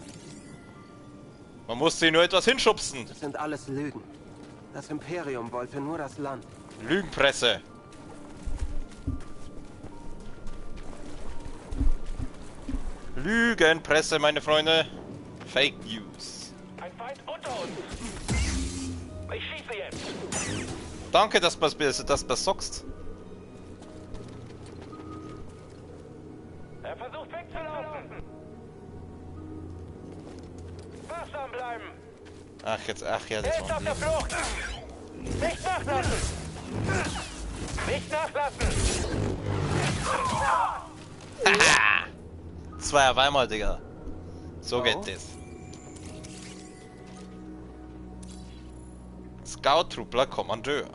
Man muss dir nur etwas hinschubsen. Das sind alles Lügen. Das Imperium wollte nur das Land. Lügenpresse. Lügenpresse, meine Freunde. Fake News. Ein Feind unter uns. Ich schieße jetzt. Danke, dass du das besorgst. Er versucht wegzulaufen. Wachsam bleiben. Ach ja, Er das ist auf war der Flucht. Nicht nachlassen. Nicht nachlassen. Zwei auf einmal, Digga. So geht das. Scout-Truppler Kommandeur.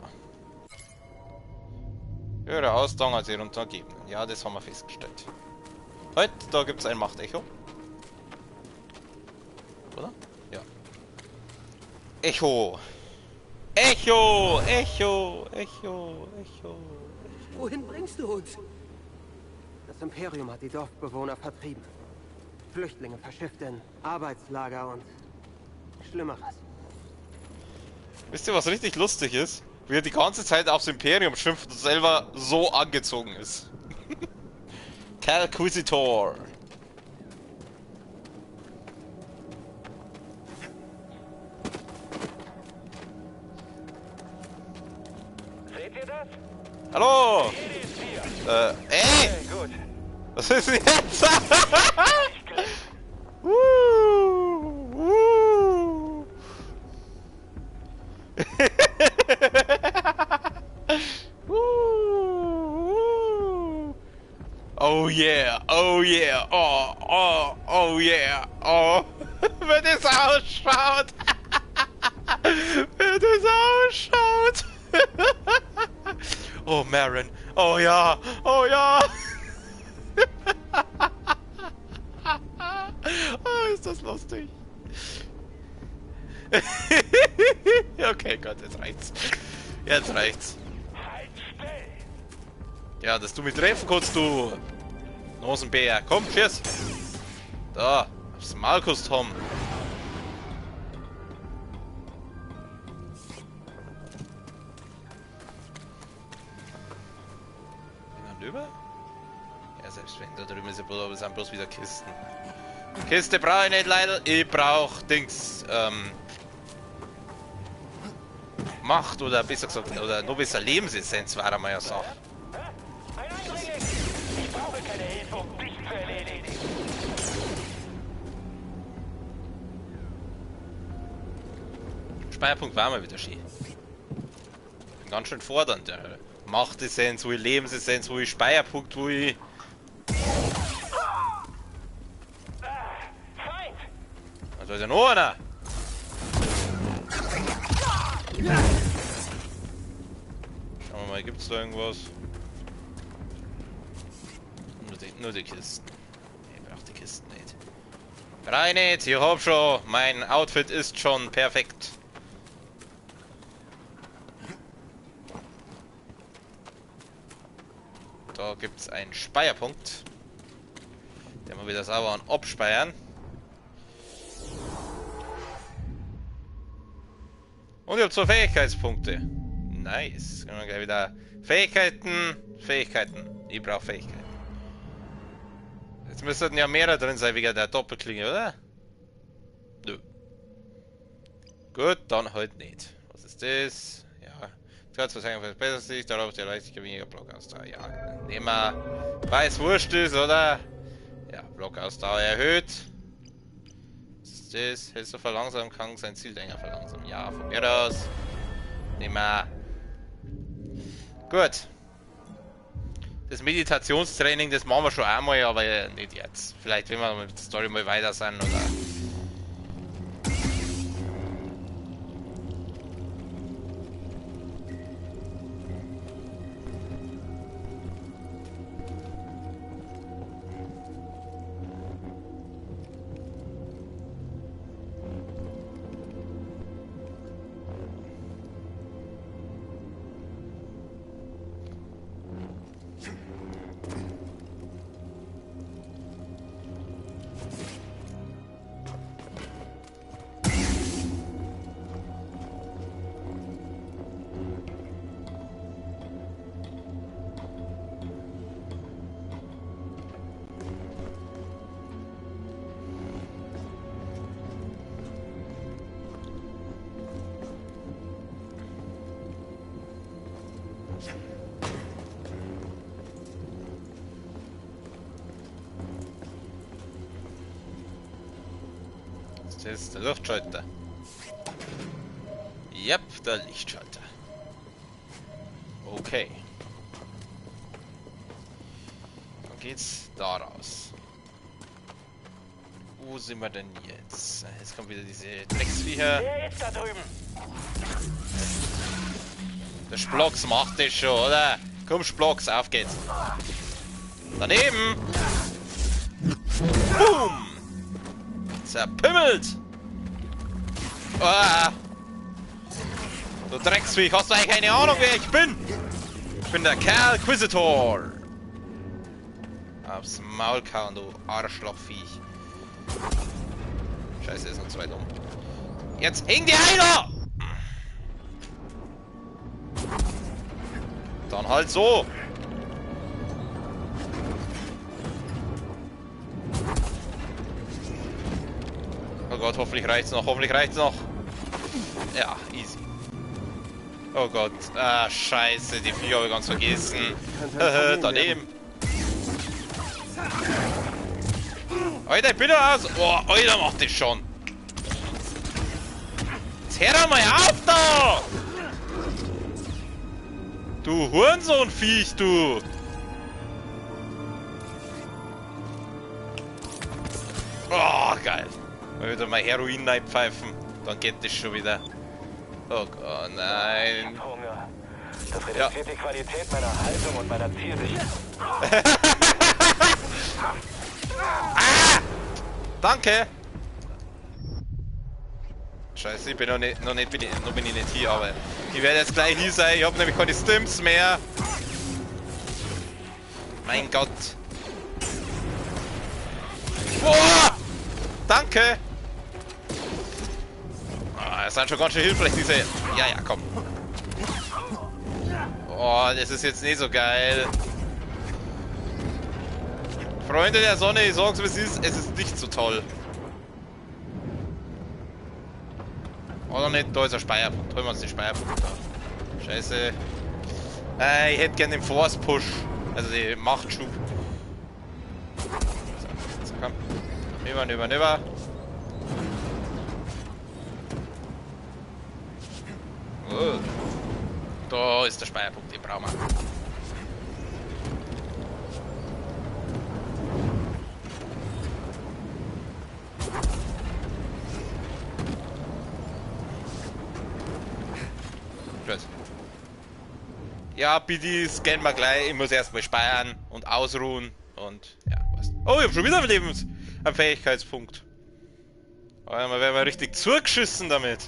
Höhere Ausdauer als ihr Untergebenen. Ja, das haben wir festgestellt. Heute, da gibt es ein Machtecho. Oder? Ja. Echo! Echo! Echo! Echo! Echo! Wohin bringst du uns? Das Imperium hat die Dorfbewohner vertrieben. Flüchtlinge verschifft in Arbeitslager und Schlimmeres. Wisst ihr, was richtig lustig ist? Wie er die ganze Zeit aufs Imperium schimpft und selber so angezogen ist. Calquisitor. Seht ihr das? Hallo! Jedi ist hier. Ey! Okay, gut. Was ist denn jetzt? Oh yeah, oh yeah, oh yeah, oh. Wenn das ausschaut. Wenn das ausschaut. Oh Marin, oh ja, oh ja. Oh, ist das lustig. Okay, Gott, jetzt reicht's. Jetzt reicht's. Halt still. Ja, dass du mich treffen kannst, du Nosenbär. Komm, tschüss. Da, aufs Markus Tom. Über? Ja, selbst wenn da drüben ist, sind bloß wieder Kisten. Kiste brauche ich nicht leider. Ich brauche Dings, Macht oder besser gesagt, oder nur besser Lebensessenz wäre mal ja Sache. Ein Eindringling. Ich brauche keine Hilfe, um dich zu erledigen. Speierpunkt war mal wieder schön. Ganz schön fordernd. Machtessenz, wo ich Lebensessenz, wo ich Speierpunkt, wo ich... Feind. Also ist ja noch einer. Schauen wir mal, gibt's da irgendwas? Nur die Kisten. Ich brauch die Kisten nicht. Rein nicht, ich hab schon. Mein Outfit ist schon perfekt. Da gibt es einen Speierpunkt. Den wir wieder sauber und abspeiern. Und ich habe 2 Fähigkeitspunkte. Nice. Können wir gleich wieder Fähigkeiten. Ich brauche Fähigkeiten. Jetzt müssten ja mehrere drin sein wegen der Doppelklinge, oder? Nö. Gut, dann halt nicht. Was ist das? Ja. Transversang verbessert sich, darauf der leichte weniger Blockausdauer. Ja, nehmen wir. Weil es wurscht ist, oder? Ja, Blockausdauer erhöht. Was ist das? Hältst du verlangsamen, kann sein Ziel länger verlangsamen. Ja, von mir aus. Nehmen wir. Gut. Das Meditationstraining, das machen wir schon einmal, aber nicht jetzt. Vielleicht, wenn wir mit der Story mal weiter sind, oder? Das ist der Lichtschalter. Yep, der Lichtschalter. Okay. Dann geht's da raus. Wo sind wir denn jetzt? Jetzt kommen wieder diese Drecksviecher. Wer ist da drüben? Der Splocks macht das schon, oder? Komm, Splocks, auf geht's. Daneben! Boom! Zerpimmelt! Ah. Du Drecksviech, hast du eigentlich keine Ahnung, wer ich bin? Ich bin der Kerl Quisitor. Aufs Maul kauen, du Arschlochviech. Scheiße, ist noch zu weit um. Jetzt häng die einer! Dann halt so. Oh Gott, hoffentlich reicht's noch, hoffentlich reicht's noch. Ja, easy. Oh Gott, ah, scheiße, die Viecher habe ich ganz vergessen. Daneben. Alter, bitte aus! Oh, Alter, macht das schon! Jetzt hör doch mal auf da! Du Hurensohn-Viech, du! Oh, geil! Mal wieder mal Heroin reinpfeifen, dann geht das schon wieder. Oh Gott, nein! Hunger. Das reduziert die Qualität meiner Haltung und meiner Zielsicht. Ah! Danke! Scheiße, ich bin noch nicht hier, aber ich werde jetzt gleich hier sein. Ich habe nämlich keine Stims mehr. Mein Gott. Boah! Danke! Ah, das sind schon ganz schön hilfreich, diese... Ja, ja, komm. Oh, das ist jetzt nicht so geil. Freunde der Sonne, ich sag's wie es ist nicht so toll. Oder nicht, da ist ein Speierpunkt. Holen wir uns den Speierpunkt da. Scheiße. Ich hätte gern den Force Push. Also die Machtschub. So, komm. Rüber. Oh. Da ist der Speierpunkt, den brauchen wir. Ja, bitte scannen wir gleich. Ich muss erstmal speichern und ausruhen. Und ja, was. Oh, ich hab schon wieder einen Fähigkeitspunkt. Aber wir werden mal richtig zugeschissen damit.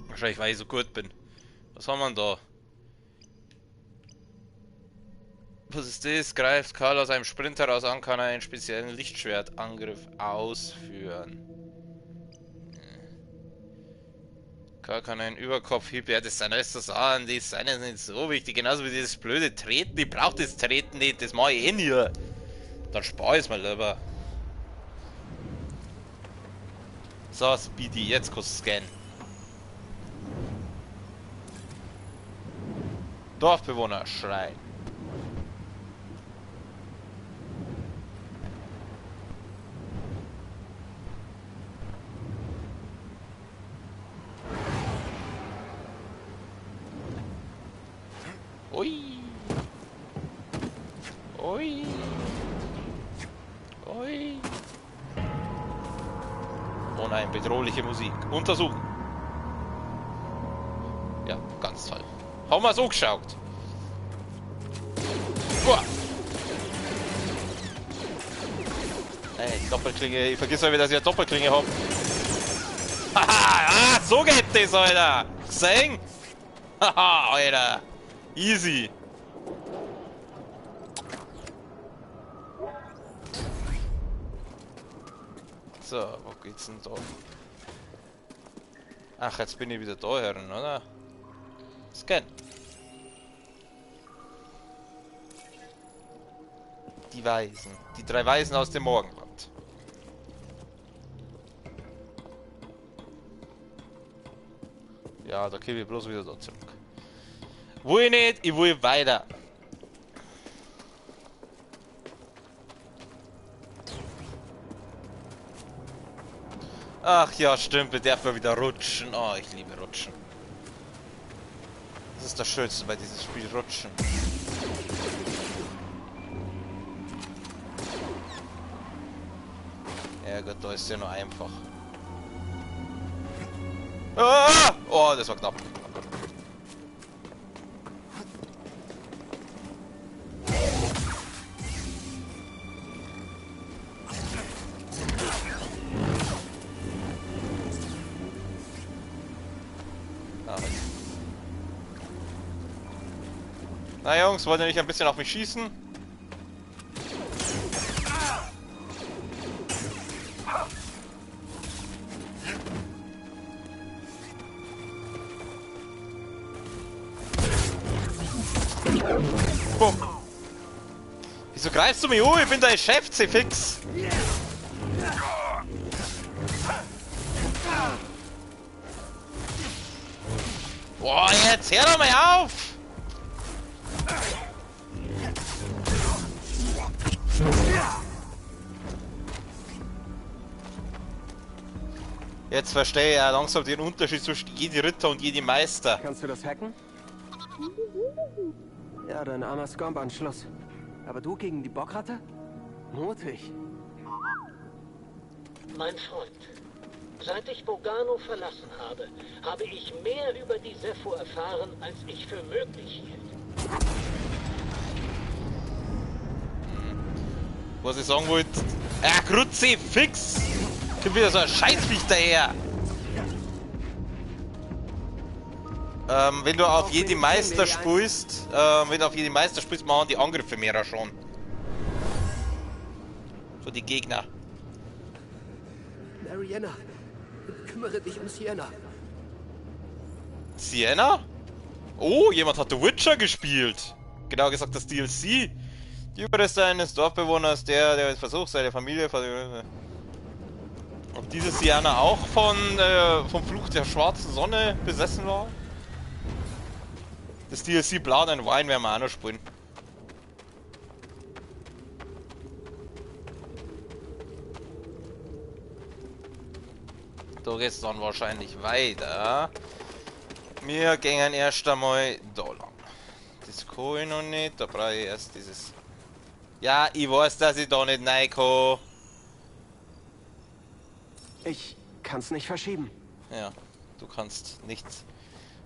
Wahrscheinlich, weil ich so gut bin. Was haben wir denn da? Was ist das? Greift Karl aus einem Sprint heraus an, kann er einen speziellen Lichtschwertangriff ausführen. Karl kann einen Überkopfhieb, ja, das sind alles so Sachen, die sind jetzt nicht so wichtig. Genauso wie dieses blöde Treten, ich brauche das Treten nicht, das mache ich eh nie. Dann spare ich es mal lieber. So, Speedy, jetzt kannst du scannen. Dorfbewohner, Schrein. Ui. Ui. Ui. Oh nein, bedrohliche Musik. Untersuchen. Ja, ganz toll. Haben wir so geschaut. Boah. Ey, Doppelklinge. Ich vergiss mal wieder, dass ich eine Doppelklinge habe. Haha, so geht das, Alter. Gesehen? Haha, Alter. Easy. So, wo geht's denn da? Ach, jetzt bin ich wieder da, Herren, oder? Scan. Die Weisen. Die 3 Weisen aus dem Morgenland. Ja, da kriege ich bloß wieder da zurück. Will ich nicht, ich will weiter. Ach ja, stimmt, wir dürfen mal wieder rutschen. Oh, ich liebe Rutschen. Das ist das Schönste bei diesem Spiel, Rutschen. Ja gut, da ist ja nur einfach. Ah! Oh, das war knapp. Na Jungs, wollt ihr nicht ein bisschen auf mich schießen? Boom. Wieso greifst du mich? Oh, ich bin dein Chef, C-Fix. Boah, jetzt hör doch mal auf! Jetzt verstehe ich ja langsam den Unterschied zwischen Jedi Ritter und Jedi Meister. Kannst du das hacken? Ja, dein armer Scump an Schluss. Aber du gegen die Bockratte? Mutig. Mein Freund, seit ich Bogano verlassen habe, habe ich mehr über die Zeffo erfahren, als ich für möglich hielt. Was ich sagen wollte... Grutze, fix! Kommt wieder so ein Scheißviech daher! Wenn du auf Jedi Meister spielst, machen die Angriffe mehr schon. So die Gegner. Marianna, kümmere dich um Sienna. Sienna? Oh, jemand hat The Witcher gespielt. Genau gesagt das DLC. Die Überreste eines Dorfbewohners, der versucht, seine Familie... Ob diese Sienna auch vom Fluch der schwarzen Sonne besessen war? Das DLC Blood and Wine werden wir auch noch spielen. Da geht's dann wahrscheinlich weiter. Wir gehen erst einmal da lang. Das kann ich noch nicht, da brauche ich erst dieses... Ja, ich weiß, dass ich da nicht reinkomme. Ich kann's nicht verschieben. Ja, du kannst nichts.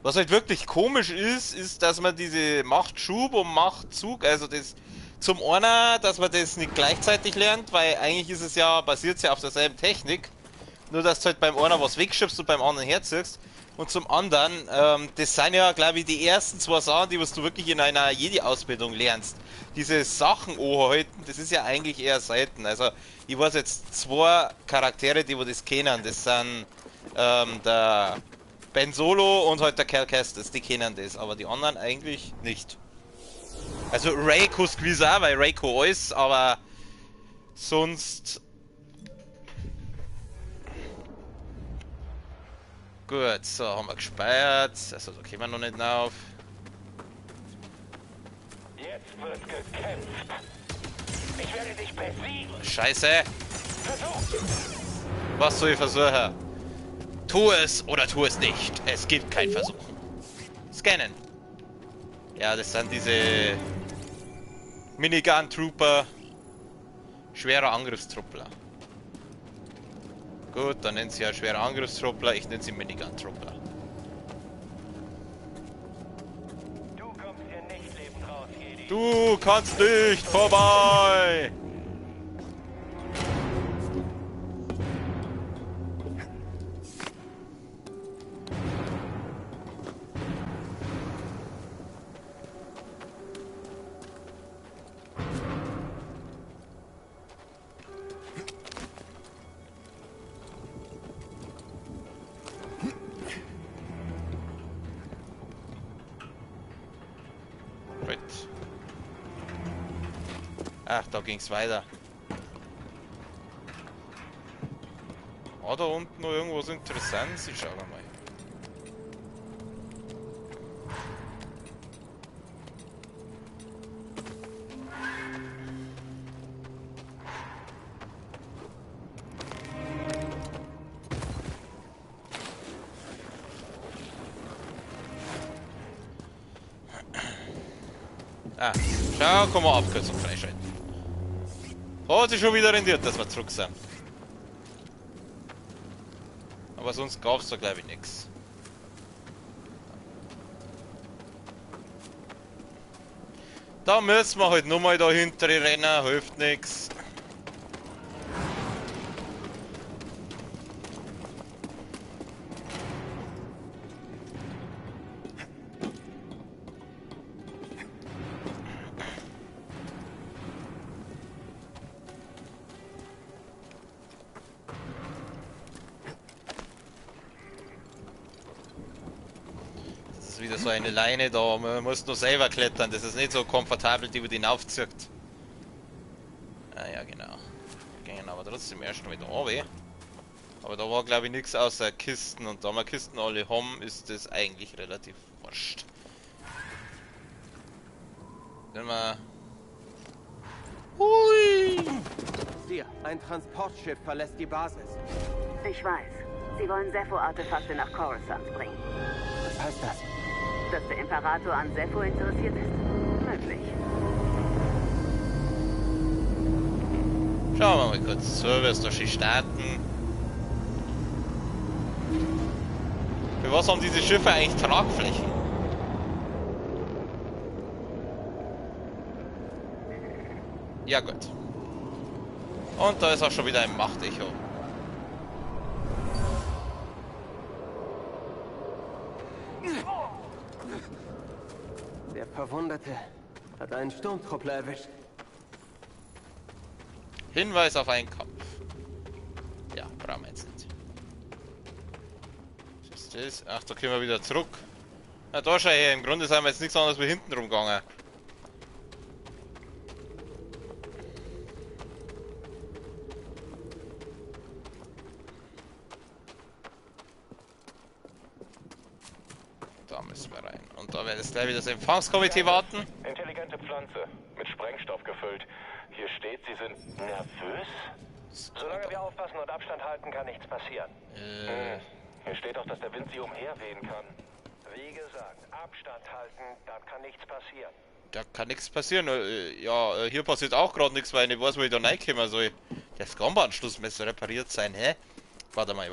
Was halt wirklich komisch ist, dass man diese Machtschub und Machtzug, also das zum einen, dass man das nicht gleichzeitig lernt, weil eigentlich ist es ja, basiert ja auf derselben Technik. Nur dass du halt beim einen was wegschiebst und beim anderen herziehst. Und zum anderen, das sind ja, glaube ich, die ersten zwei Sachen, die was du wirklich in einer Jedi-Ausbildung lernst. Diese Sachen anhalten, das ist ja eigentlich eher selten. Also, ich weiß jetzt zwei Charaktere, die das kennen. Das sind der Ben Solo und halt der Cal Kestis, die kennen das, aber die anderen eigentlich nicht. Also Reyko's gewiss auch, weil Reyko alles, aber sonst... Gut, so, haben wir gespeichert. Also, da kommen wir noch nicht auf. Jetzt wird gekämpft. Ich werde dich besiegen. Scheiße. Versuch. Was soll ich versuchen? Tu es oder tu es nicht. Es gibt kein Versuch. Scannen. Ja, das sind diese Minigun Trooper. Schwerer Angriffstruppler. Gut, dann nennen sie ja schwerer Angriffstruppler, ich nenne sie Minigun-Truppler. Du kommst hier nicht lebend raus, Jedi. Du kannst nicht vorbei! Ach, da ging's weiter. War da unten noch irgendwas Interessantes? Ich schau mal. Ah, schau, kann man Abkürzung freischalten. Hat sich schon wieder rendiert, dass wir zurück sind. Aber sonst gab es da glaube ich nichts. Da müssen wir halt nur mal dahinter rennen, hilft nichts. Wieder so eine Leine da, man muss nur selber klettern, das ist nicht so komfortabel, die den aufzieht. Ah ja, genau. Wir gehen aber trotzdem erst noch wieder runter. Aber da war glaube ich nichts außer Kisten und da wir Kisten alle haben, ist das eigentlich relativ wurscht. Dann mal... Hui! Dir, ein Transportschiff verlässt die Basis. Ich weiß. Sie wollen Sepho-Artefakte nach Coruscant bringen. Was heißt das? Dass der Imperator an Sepho interessiert ist? Möglich. Schauen wir mal kurz. Service durch die Staaten. Für was haben diese Schiffe eigentlich Tragflächen? Ja gut. Und da ist auch schon wieder ein Machtecho. Der Verwundete hat einen Sturmtruppler erwischt. Hinweis auf einen Kampf. Ja, brauchen wir jetzt nicht. Was ist das? Ach, da können wir wieder zurück. Na, da schau her. Im Grunde sind wir jetzt nichts anderes wie hinten rumgegangen. Da müssen wir rein. Und da wird jetzt gleich wieder das Empfangskomitee warten. Intelligente Pflanze, mit Sprengstoff gefüllt. Hier steht, sie sind nervös. Solange wir aufpassen und Abstand halten, kann nichts passieren. Hier steht auch, dass der Wind sie umherwehen kann. Wie gesagt, Abstand halten, dann kann nichts passieren. Da kann nichts passieren. Ja, hier passiert auch gerade nichts, weil ich nicht weiß, wo ich da reinkommen soll. Der Scamba-Anschluss müsste repariert sein, hä? Warte mal.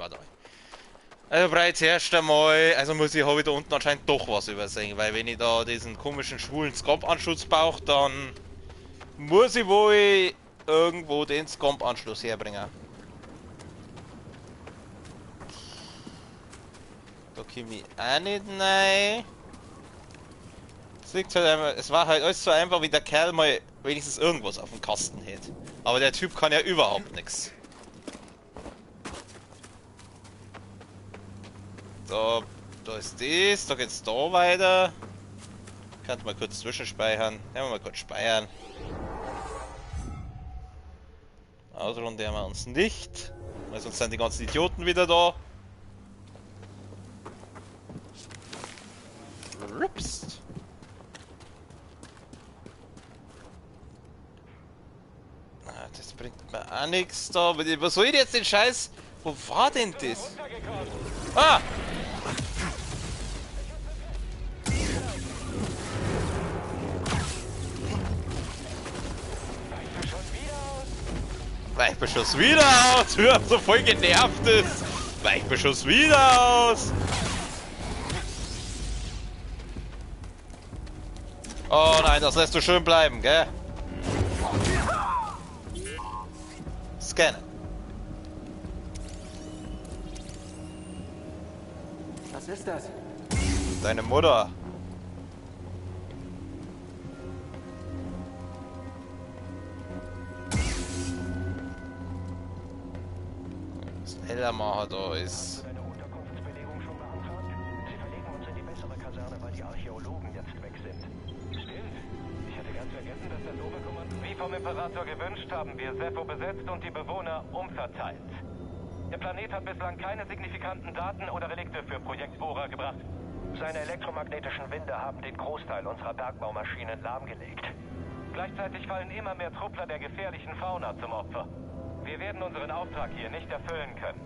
Also bereits erst einmal, also habe ich da unten anscheinend doch was übersehen, weil wenn ich da diesen komischen schwulen Scomp-Anschluss brauche, dann muss ich wohl irgendwo den Scomp-Anschluss herbringen. Da komme ich auch nicht rein. Es liegt halt einfach, es war halt alles so einfach, wie der Kerl mal wenigstens irgendwas auf dem Kasten hätte. Aber der Typ kann ja überhaupt nichts. Da ist das, da geht's da weiter. Könnte mal kurz zwischenspeichern. Ja, mal kurz speichern. Ausrunde haben wir uns nicht, weil sonst sind die ganzen Idioten wieder da. Ripst. Das bringt mir auch nichts da. Was soll ich jetzt den Scheiß? Wo war denn das? Ah! Weichbeschuss wieder aus! Hör, so voll genervt ist! Weichbeschuss wieder aus! Oh nein, das lässt du schön bleiben, gell? Scannen. Was ist das? Deine Mutter. Was Ellermacher da ist. Deine Unterkunftsbelegung schon beantragt? Sie verlegen uns in die bessere Kaserne, weil die Archäologen jetzt weg sind. Stimmt. Ich hatte ganz vergessen, dass das Oberkommando... Wie vom Imperator gewünscht, haben wir Sepho besetzt und die Bewohner umverteilt. Der Planet hat bislang keine signifikanten Daten oder Relikte für Projekt Bohrer gebracht. Seine elektromagnetischen Winde haben den Großteil unserer Bergbaumaschinen lahmgelegt. Gleichzeitig fallen immer mehr Truppler der gefährlichen Fauna zum Opfer. Wir werden unseren Auftrag hier nicht erfüllen können.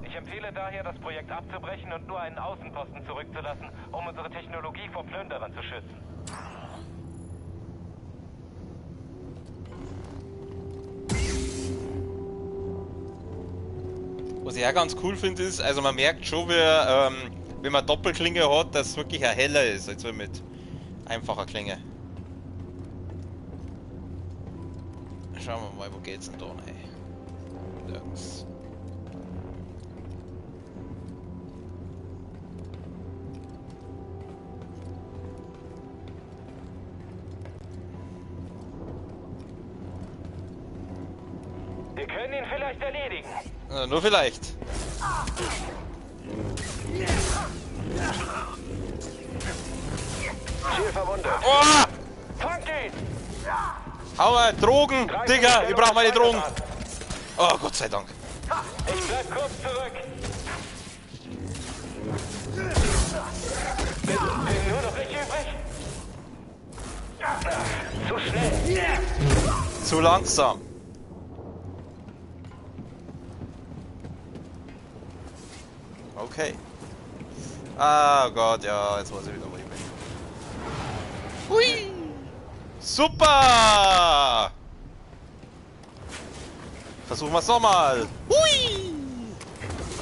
Ich empfehle daher, das Projekt abzubrechen und nur einen Außenposten zurückzulassen, um unsere Technologie vor Plünderern zu schützen. Was ich auch ganz cool finde ist, also man merkt schon, wenn man Doppelklinge hat, dass es wirklich ein heller ist, als mit einfacher Klinge. Schauen wir mal, wo geht's denn da rein? Nirgends. Wir können ihn vielleicht erledigen. Nur vielleicht. Ziel verwundet. Oh! Fangt ihn! Aua, Drogen! Digga, ich brauch meine Drogen! Oh, Gott sei Dank. Ich bleib kurz zurück. Bin nur noch ich übrig. Zu schnell. Zu langsam. Okay. Ah Gott, ja, jetzt weiß ich wieder, wo ich bin. Hui! Super! Versuchen wir es nochmal. Hui!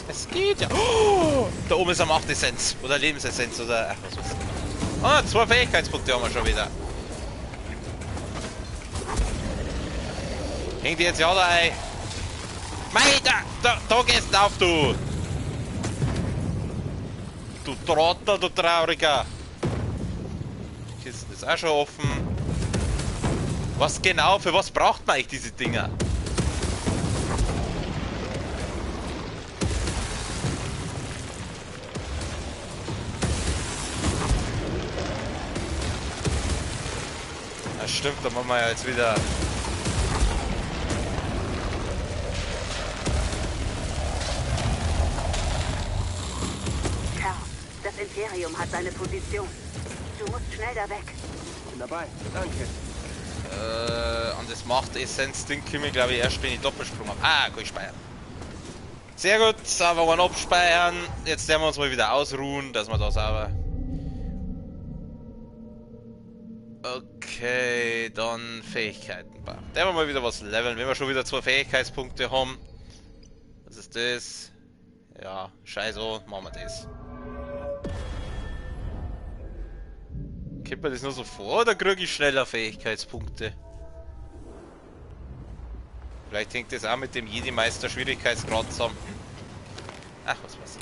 Es geht ja. Oh, da oben ist eine Machtessenz. Oder Lebensessenz oder. Ach, was weiß ich. Ah, 2 Fähigkeitspunkte haben wir schon wieder. Hängt die jetzt ja da ein. Mei, da gehst du auf, du! Du Trottel, du Trauriger! Kiste ist auch schon offen. Was genau, für was braucht man eigentlich diese Dinger? Das stimmt, da machen wir ja jetzt wieder. Das Imperium hat seine Position. Du musst schnell da weg. Bin dabei. Danke. An das Macht-Essenz-Ding komme ich glaube ich erst, wenn ich Doppelsprung habe. Ah, kann ich speichern. Sehr gut, einfach mal abspeichern. Jetzt werden wir uns mal wieder ausruhen, dass wir da sauber. Okay, dann Fähigkeiten. Da werden wir mal wieder was leveln, wenn wir schon wieder 2 Fähigkeitspunkte haben. Was ist das? Ja, scheiße, machen wir das. Kommt mir das nur so vor oder kriege ich schneller Fähigkeitspunkte? Vielleicht hängt das auch mit dem Jedi-Meister Schwierigkeitsgrad zusammen. Ach, was war's?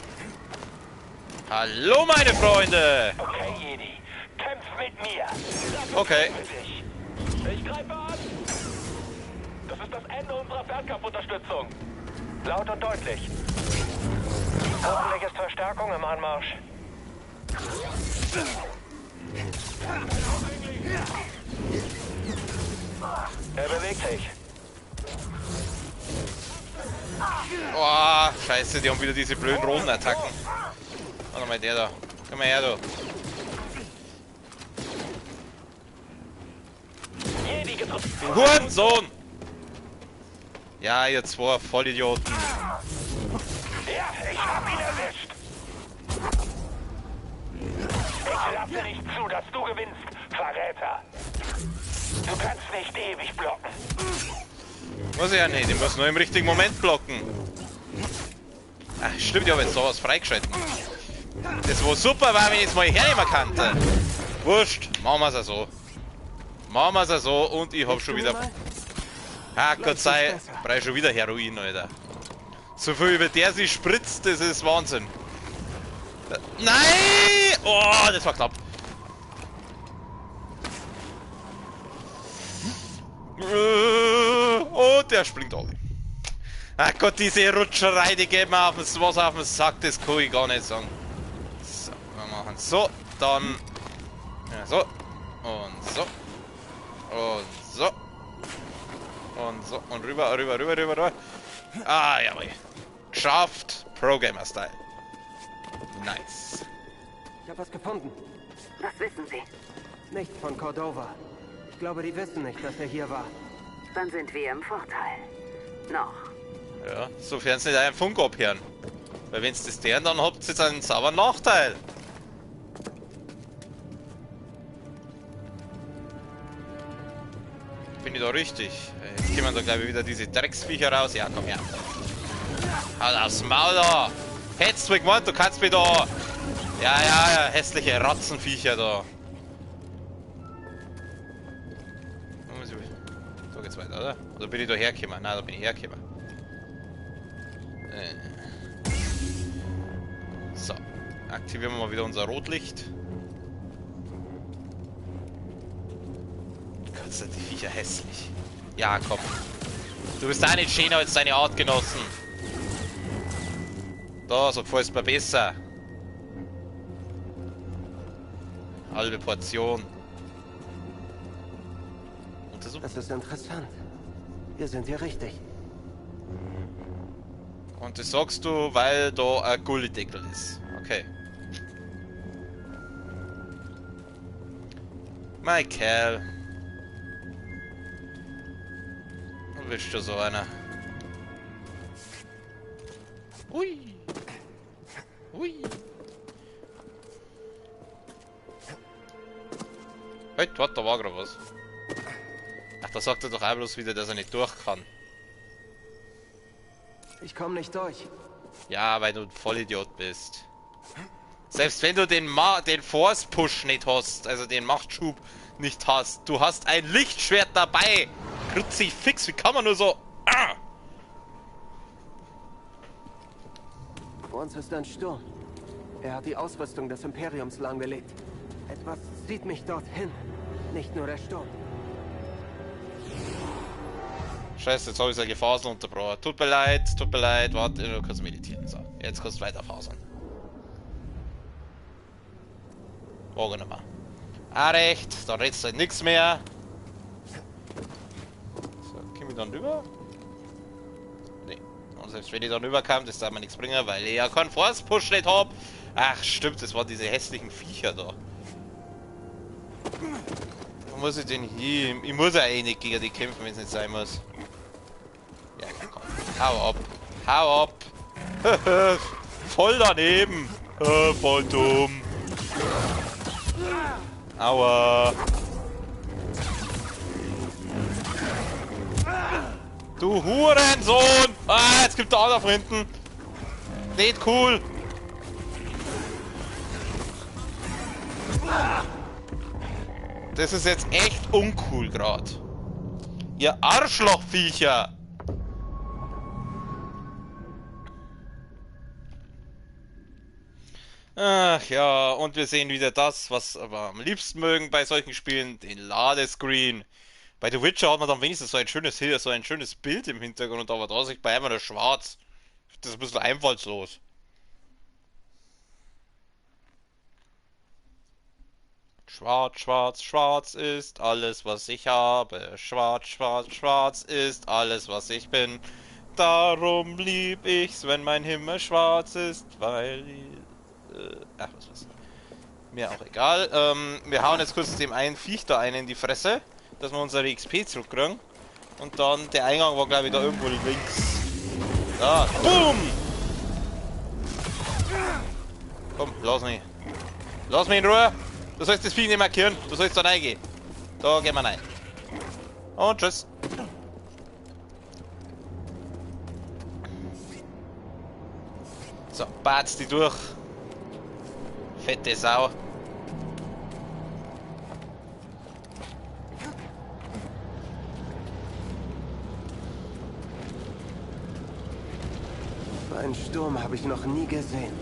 Hallo meine Freunde! Okay, Jedi. Kämpf mit mir. Okay. Ich greife an. Das ist das Ende unserer Fernkampfunterstützung. Laut und deutlich. Hoffentlich ist Verstärkung im Anmarsch. Er bewegt sich. Oh, scheiße, die haben wieder diese blöden Rodenattacken. Warte mal, der da. Komm mal her, du. Du Hurensohn! Ja, ihr 2 Vollidioten. Ja, ich hab ihn erwischt. Ich lasse nicht zu, dass du gewinnst, Verräter. Du kannst nicht ewig blocken. Muss ich ja nicht, ich muss nur im richtigen Moment blocken. Ach, stimmt, ich habe jetzt sowas freigeschalten. Das war super, weil ich jetzt mal hernehmen kannte. Wurscht, machen wir es so. Machen wir es so und ich hab schon wieder. Ah, Gott sei, brauche ich schon wieder Heroin, Alter. So viel über der sich spritzt, das ist Wahnsinn. Nein! Oh, das war knapp. Oh, der springt alle. Ach Gott, diese Rutscherei, die geht mir was auf den Sack, das kann ich gar nicht sagen. So, wir machen so, dann. Ja, so. Und so. Und so. Und so. Und rüber. Ah, jawohl. Geschafft. Pro-Gamer-Style. Nice. Ich habe was gefunden. Was wissen Sie? Nichts von Cordova. Ich glaube, die wissen nicht, dass er hier war. Dann sind wir im Vorteil. Noch. Ja, sofern sie nicht einen Funk abhören. Weil wenn es das deren, dann habt ihr jetzt einen sauberen Nachteil. Bin ich da richtig? Jetzt kommen da glaube ich wieder diese Drecksviecher raus. Ja, komm her. Halt aufs Maul da! Hättest du gemeint, du kannst mich da... Ja, hässliche Ratzenviecher da. So geht's weiter, oder? Oder bin ich da hergekommen? Nein, da bin ich hergekommen. So. Aktivieren wir mal wieder unser Rotlicht. Gott, sind die Viecher hässlich. Ja, komm. Du bist auch nicht schöner als deine Artgenossen. Da, so gefällt's mir besser. Halbe Portion. Das ist interessant. Wir sind hier richtig. Und das sagst du, weil da ein Gullideckel ist. Okay. Mein Kerl. Du bist schon so einer. Ui. Ui. Halt, warte, da war gerade was. Ach, da sagt er doch auch bloß wieder, dass er nicht durch kann. Ich komme nicht durch. Ja, weil du ein Vollidiot bist. Selbst wenn du den Force Push nicht hast, also den Machtschub nicht hast, du hast ein Lichtschwert dabei. Kruzifix, wie kann man nur so... Ah! Vor uns ist ein Sturm. Er hat die Ausrüstung des Imperiums lahmgelegt. Etwas zieht mich dorthin. Nicht nur der Sturm. Scheiße, jetzt habe ich seine Phasen unterbrochen. Tut mir leid, warte, du kannst meditieren. So, jetzt kannst du weiter fasern. Morgen nochmal. Ah, recht, da redst du halt nichts mehr. So, komm ich dann rüber? Nee. Und selbst wenn ich dann rüberkam, das darf mir nichts bringen, weil ich ja keinen Force-Push nicht hab. Ach, stimmt, das waren diese hässlichen Viecher da. Wo muss ich denn hier? Ich muss ja eh nicht gegen die kämpfen, wenn es nicht sein muss. Ja, komm. Hau ab. Hau ab. Voll daneben. Voll dumm. Aua. Du Hurensohn. Ah, jetzt gibt er auch da hinten. Nicht cool. Das ist jetzt echt uncool gerade. Ihr Arschlochviecher. Ach ja, und wir sehen wieder das, was wir am liebsten mögen bei solchen Spielen, den Ladescreen. Bei The Witcher hat man dann wenigstens so ein schönes Bild im Hintergrund, aber da sieht bei einmal nur schwarz. Das ist ein bisschen einfallslos. Schwarz, schwarz, schwarz ist alles, was ich habe. Schwarz, schwarz, schwarz ist alles, was ich bin. Darum lieb ich's, wenn mein Himmel schwarz ist, weil... ach, was. Mir auch egal. Wir hauen jetzt kurz dem einen Viech da einen in die Fresse, dass wir unsere XP zurückkriegen. Und dann, der Eingang war glaube ich da irgendwo links. Da, BOOM! Komm, lass mich. Lass mich in Ruhe. Du sollst das Vieh nicht markieren, du sollst da reingehen. Da gehen wir rein. Und tschüss. So, batz die durch. Fette Sau. So einen Sturm habe ich noch nie gesehen.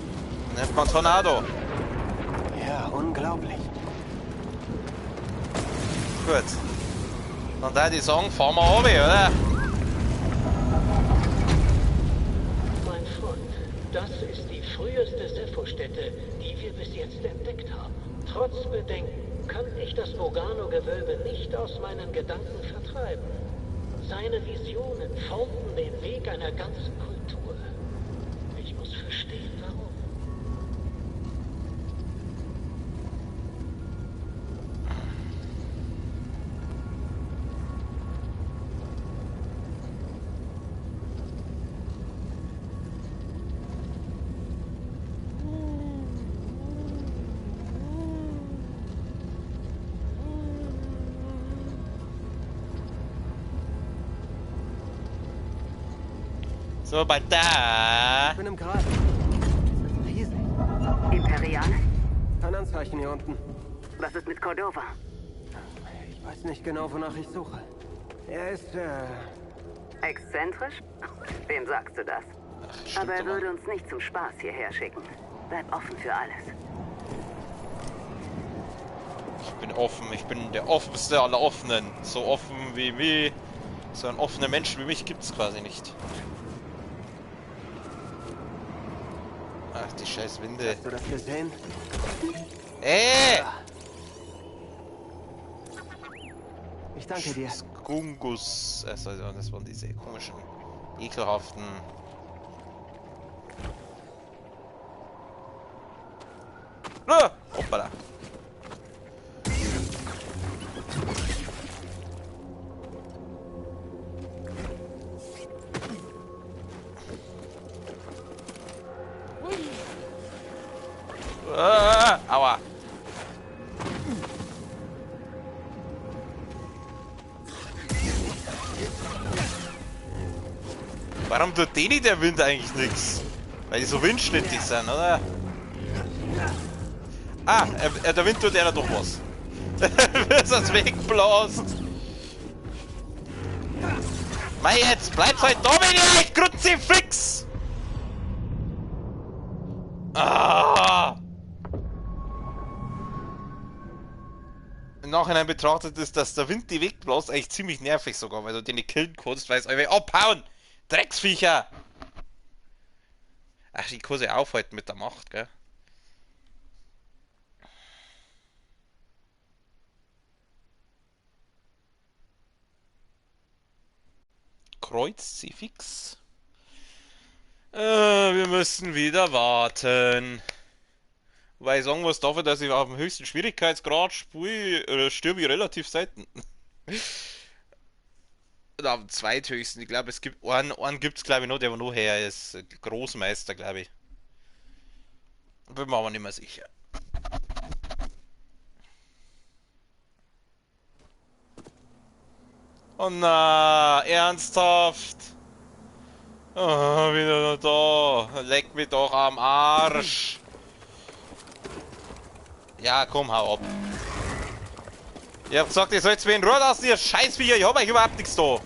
Nennt man Tornado. Ja, unglaublich. Gut. Dann da die sagen, fahren wir runter, oder? Mein Freund, das ist die früheste Sepho-Stätte, die wir bis jetzt entdeckt haben. Trotz Bedenken kann ich das Bogano-Gewölbe nicht aus meinen Gedanken vertreiben. Seine Visionen formten den Weg einer ganzen Kultur. Ich muss verstehen, warum. So, bei da. Ich bin im Graben. Das ist riesig. Imperial? Kein Anzeichen hier unten. Was ist mit Cordova? Ich weiß nicht genau, wonach ich suche. Er ist, Exzentrisch? Wem sagst du das? Ach, Aber er doch. würde uns nicht zum Spaß hierher schicken. Bleib offen für alles. Ich bin offen, ich bin der offenste aller Offenen. So offen wie mich. So ein offener Mensch wie mich gibt's quasi nicht. Ach, die scheiß Winde. hast du das gesehen? Ich danke dir. Skungus. Also, das waren diese komischen, ekelhaften. Ah! Hoppala. Aua. Warum tut denen der Wind eigentlich nichts? Weil die so windschnittig sind, oder? Ah, der Wind tut ja doch was. Bis es wegbläst. Mei, jetzt bleibst halt da, wenn ihr echt Kruzifix! Ah! Im Nachhinein betrachtet ist, dass der Wind die wegbläst, eigentlich ziemlich nervig sogar, weil du den nicht killen kannst, weil es einfach abhauen! Drecksviecher! Ach, ich kann sie aufhalten mit der Macht, gell? Kruzifix. Wir müssen wieder warten. Wobei ich sagen muss, dafür, dass ich auf dem höchsten Schwierigkeitsgrad spiele, stirbe ich relativ selten. Oder am zweithöchsten. Ich glaube, es gibt einen gibt es glaube ich noch, der noch her ist. Großmeister, glaube ich. Bin mir aber nicht mehr sicher. Oh na, ernsthaft? Oh, wieder nur da. Leck mich doch am Arsch. Ja, komm, hau ab. Ihr habt gesagt, ihr sollt mir in Ruhe lassen, ihr Scheißviecher. Ich hab euch überhaupt nichts da.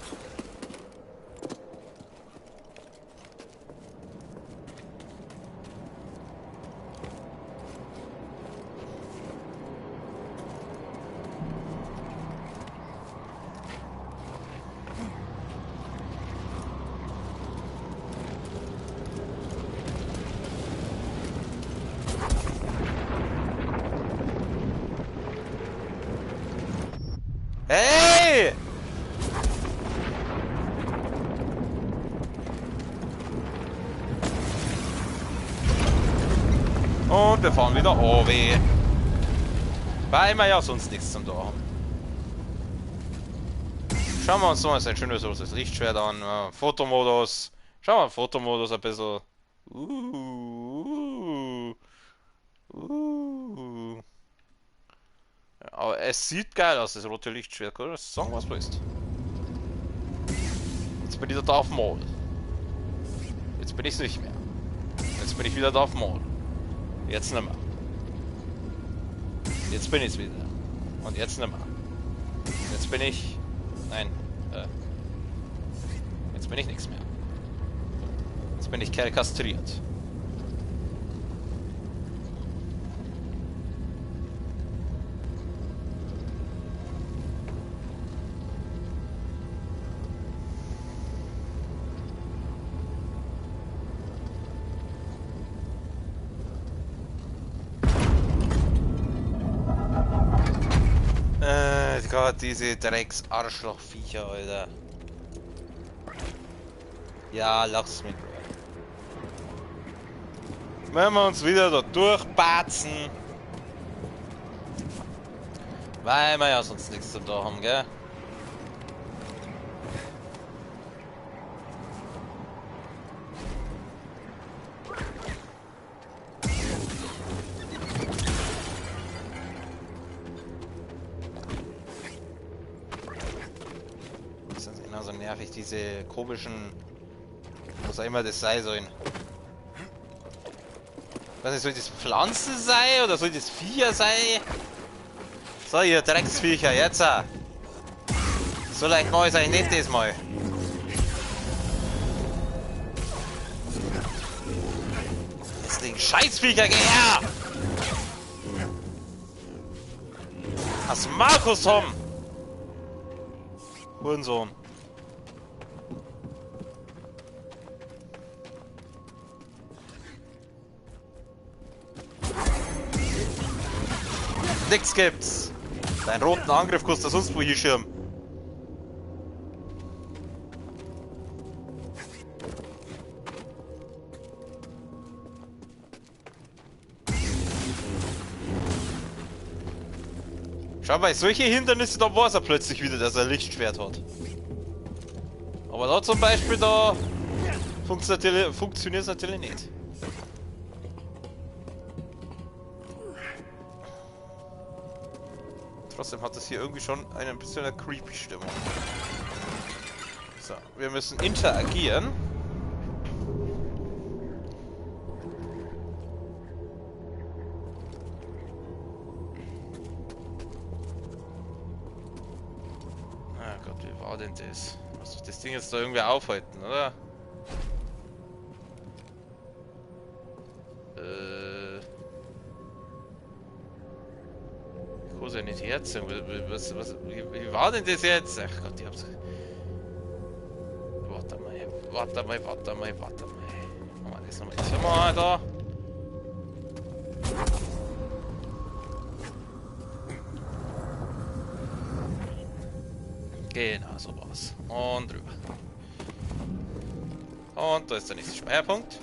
Hey! Und wir fahren wieder runter. Weil wir ja sonst nichts zum Tun haben. Schauen wir uns noch mal ein schönes großes Lichtschwert an. Fotomodus. Schauen wir Fotomodus ein bisschen. Aber es sieht geil aus, das rote Lichtschwert. Kann ich sagen, was du willst? Jetzt bin ich wieder da auf Maul. Jetzt bin ich es nicht mehr. Jetzt bin ich wieder da auf Maul. Jetzt nicht mehr. Jetzt bin ich es wieder. Und jetzt nicht mehr. Jetzt bin ich... Nein. Jetzt bin ich nichts mehr. Jetzt bin ich kastriert. Gott, diese Drecks-Arschlochviecher, Alter. Ja, lass mich. Wenn wir uns wieder da durchbatzen. Weil wir ja sonst nichts zu tun haben, gell? Diese komischen Was auch immer das sein soll. Ich weiß nicht, soll das Pflanzen sein oder soll das Viecher sein? So, ihr Drecksviecher, jetzt! So leicht mache ich es eigentlich nicht diesmal. Das Ding, Scheißviecher, geh her! Was Markus Tom! Hurensohn. Nix gibt's. Deinen roten Angriff kostet sonst wo hier Schirm. Schau mal, solche Hindernisse, da weiß er plötzlich wieder, dass er ein Lichtschwert hat. Aber da zum Beispiel, da funktioniert es natürlich nicht. Trotzdem hat das hier irgendwie schon ein bisschen eine creepy Stimmung. So, wir müssen interagieren. Ah Gott, wie war denn das? Muss ich das Ding jetzt da irgendwie aufhalten, oder? Ich kann es ja nicht herziehen. Wie war denn das jetzt? Ach Gott, ich hab's. Warte mal. Machen wir das nochmal. Jetzt mal da. Genau, so war's. Und rüber. Und da ist der nächste Speicherpunkt.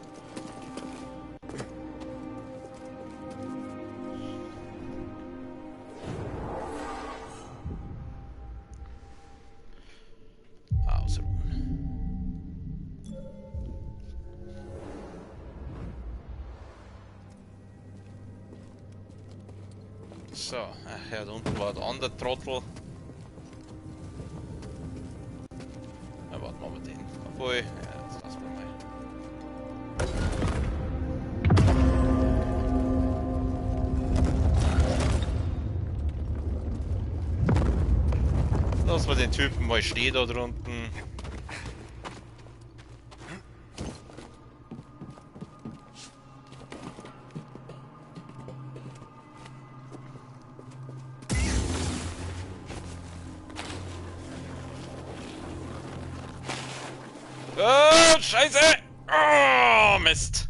So, ach ja, da unten war der andere Trottel. Ja, warten wir mal den. Obwohl, ja, das lassen wir mal. Lassen wir den Typen mal stehen da drunten. Oh, Scheiße! Oh, Mist!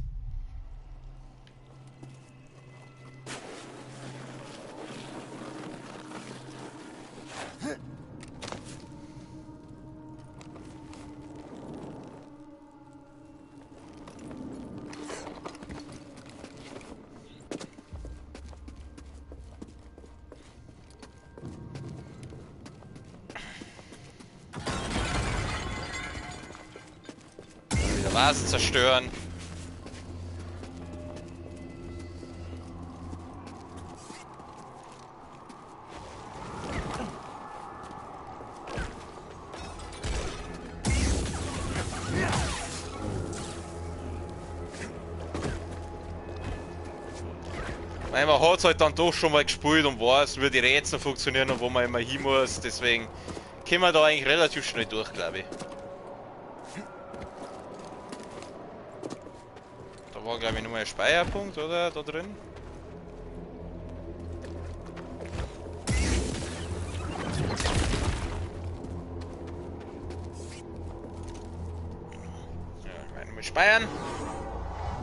Vasen zerstören. Man hat es halt dann doch schon mal gespielt und weiß, wie die Rätsel funktionieren und wo man immer hin muss. Deswegen kommen wir da eigentlich relativ schnell durch, glaube ich. Da war, glaube ich, nur ein Speicherpunkt, oder? Da drin. Ja, wir speichern.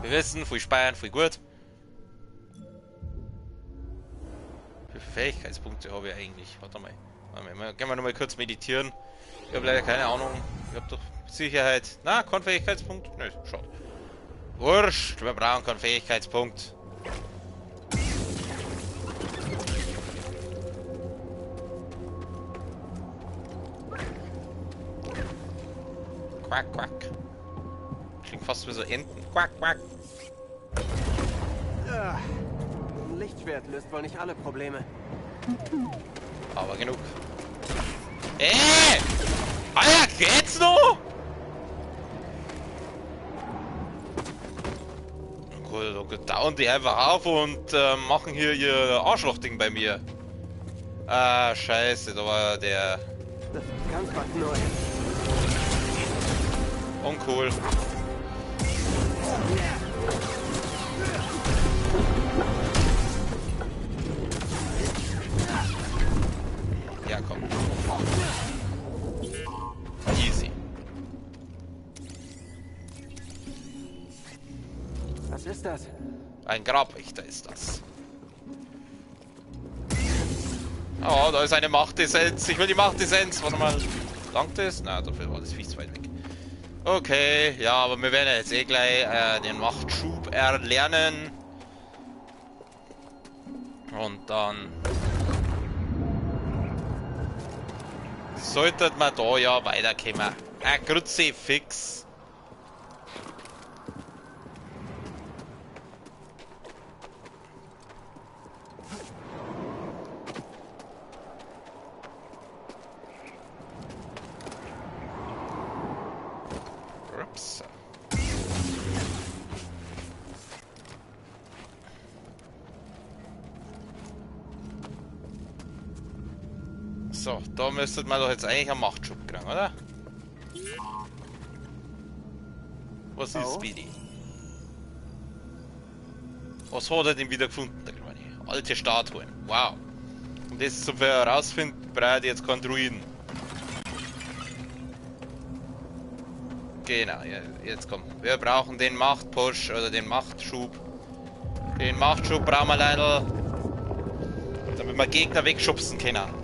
Wir wissen, viel speichern, viel gut. Wie viele Fähigkeitspunkte habe ich eigentlich? Warte mal. Gehen wir nochmal kurz meditieren. Ich habe leider keine Ahnung. Ich habe doch mit Sicherheit. Na, kein Fähigkeitspunkt? Nö, schade. Wurscht, wir brauchen keinen Fähigkeitspunkt. Quack, quack. Klingt fast wie so Enten. Quack, quack. Ein Lichtschwert löst wohl nicht alle Probleme. Aber genug. Alter, geht's noch? dauern die einfach auf und machen hier ihr Arschlochding bei mir. Ah, scheiße, da war der... Das ist ganz was Neues. Uncool. Ja, komm. Easy. Was ist das? Ein Grabwächter ist das. Oh, da ist eine Machtessenz. Ich will die Machtessenz. Warte mal. Langt es? Na, dafür war das Viech zu weit weg. Okay, ja, aber wir werden jetzt eh gleich den Machtschub erlernen. Und dann sollte man da ja weiterkommen. Ein Kruzifix. Ups. So, da müsstet man doch jetzt eigentlich einen Machtschub kriegen, oder? Was ist Speedy? Was hat er denn wieder gefunden, der Kleine? Alte Statuen. Wow. Und das zum herausfinden, braucht jetzt keinen Druiden. Genau, jetzt komm. Wir brauchen den Machtpush oder den Machtschub. Den Machtschub brauchen wir leider, damit wir Gegner wegschubsen können.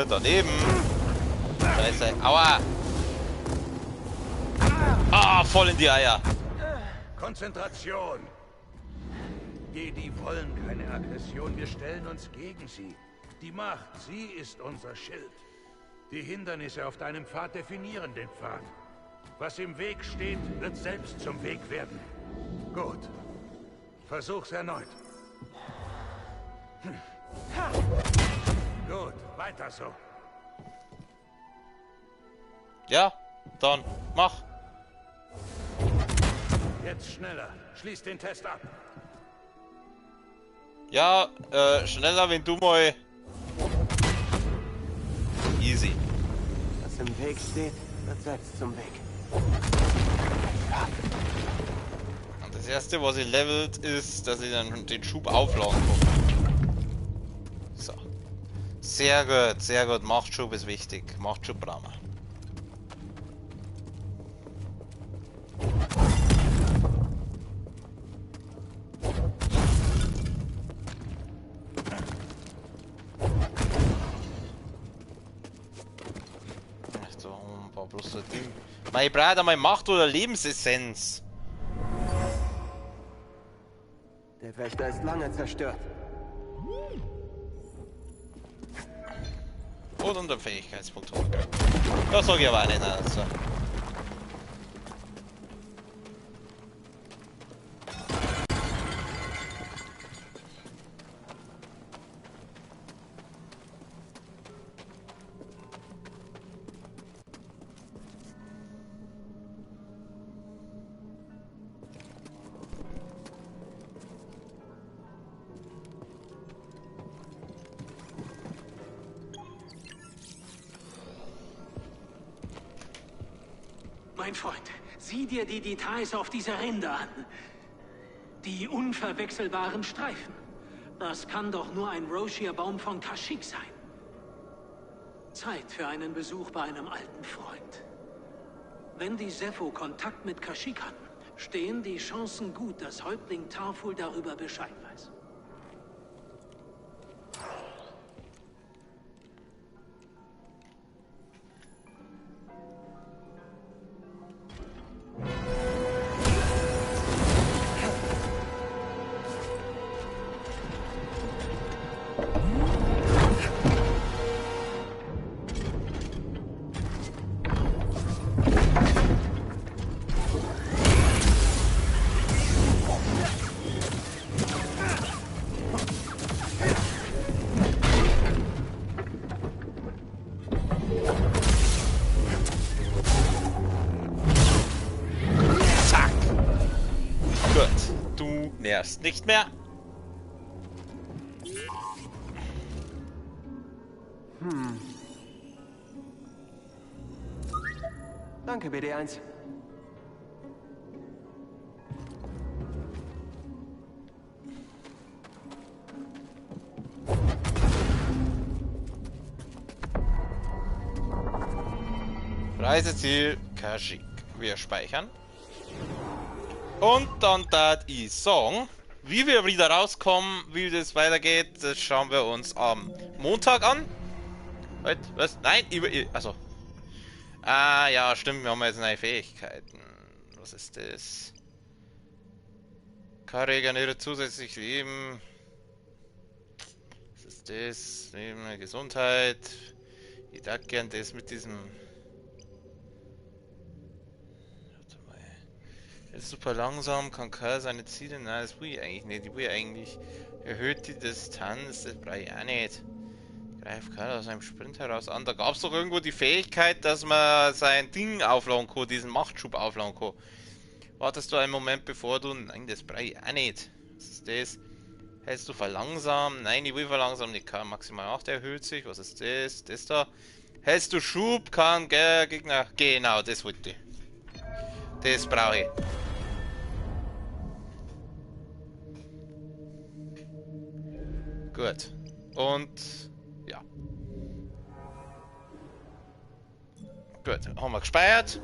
Daneben. Scheiße. Aua. Ah, voll in die Eier. Konzentration. Jedi wollen keine Aggression. Wir stellen uns gegen sie. Die Macht, sie ist unser Schild. Die Hindernisse auf deinem Pfad definieren den Pfad. Was im Weg steht, wird selbst zum Weg werden. Gut. Versuch's erneut. Gut, weiter so. Ja, dann mach. Jetzt schneller. Schließ den Test ab. Ja, schneller, wenn du mal... Easy. Was im Weg steht, wird selbst zum Weg. Und das erste, was ich levelt, ist, dass ich dann den Schub aufladen kann. So. Sehr gut, sehr gut. Machtschub ist wichtig. Machtschub brauchen wir. Mein Bruder, meine Macht oder Lebensessenz. Der Wächter ist lange zerstört. Und unter Fähigkeitspunkt hochgreifen. Das sag ich aber auch nicht. Also. Mein Freund, sieh dir die Details auf dieser Rinde an. Die unverwechselbaren Streifen. Das kann doch nur ein Roshir-Baum von Kashyyyk sein. Zeit für einen Besuch bei einem alten Freund. Wenn die Zeffo Kontakt mit Kashyyyk hatten, stehen die Chancen gut, dass Häuptling Tarful darüber Bescheid weiß. erst nicht mehr. Danke, BD1. Reiseziel Kashyyyk. Wir speichern. Und dann tat ich sagen, wie wir wieder rauskommen, wie das weitergeht, das schauen wir uns am Montag an. Halt, was? Nein, also. Ah, ja, stimmt, wir haben jetzt neue Fähigkeiten. Was ist das? Kann regeneriert zusätzlich Leben. Was ist das? Leben, Gesundheit. Ich dachte gern das mit diesem. Warte mal. Ist super langsam, kann Karl seine Ziele. Nein, das will ich eigentlich nicht. Ich will eigentlich erhöht die Distanz. Das brauche ich auch nicht. Greif Karl aus einem Sprint heraus an. Da gab es doch irgendwo die Fähigkeit, dass man sein Ding aufladen kann, diesen Machtschub aufladen kann. Wartest du einen Moment, bevor du... Nein, das brauche ich auch nicht. Was ist das? Hältst du verlangsamen? Nein, ich will verlangsamen. Die K maximal 8 erhöht sich. Was ist das? Das da. Hältst du Schub, kann Gegner... Genau, das wollte ich. Das brauche ich. Gut. Und... ja. Gut, haben wir gespeichert.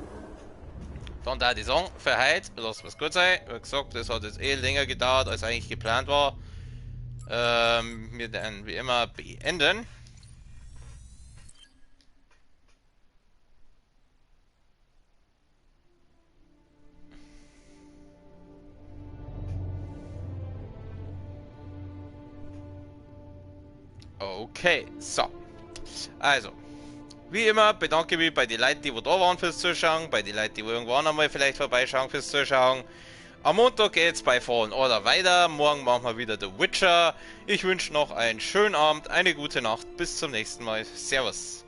Dann da die Song für heute. Lassen wir es gut sein. Wie gesagt, das hat jetzt länger gedauert, als eigentlich geplant war. Wir dann wie immer beenden. Okay, so. Also, wie immer bedanke ich mich bei den Leuten, die da waren fürs Zuschauen, bei den Leuten, die irgendwann einmal vielleicht vorbeischauen fürs Zuschauen. Am Montag geht's bei Fallen Order weiter, morgen machen wir wieder The Witcher. Ich wünsche noch einen schönen Abend, eine gute Nacht, bis zum nächsten Mal. Servus.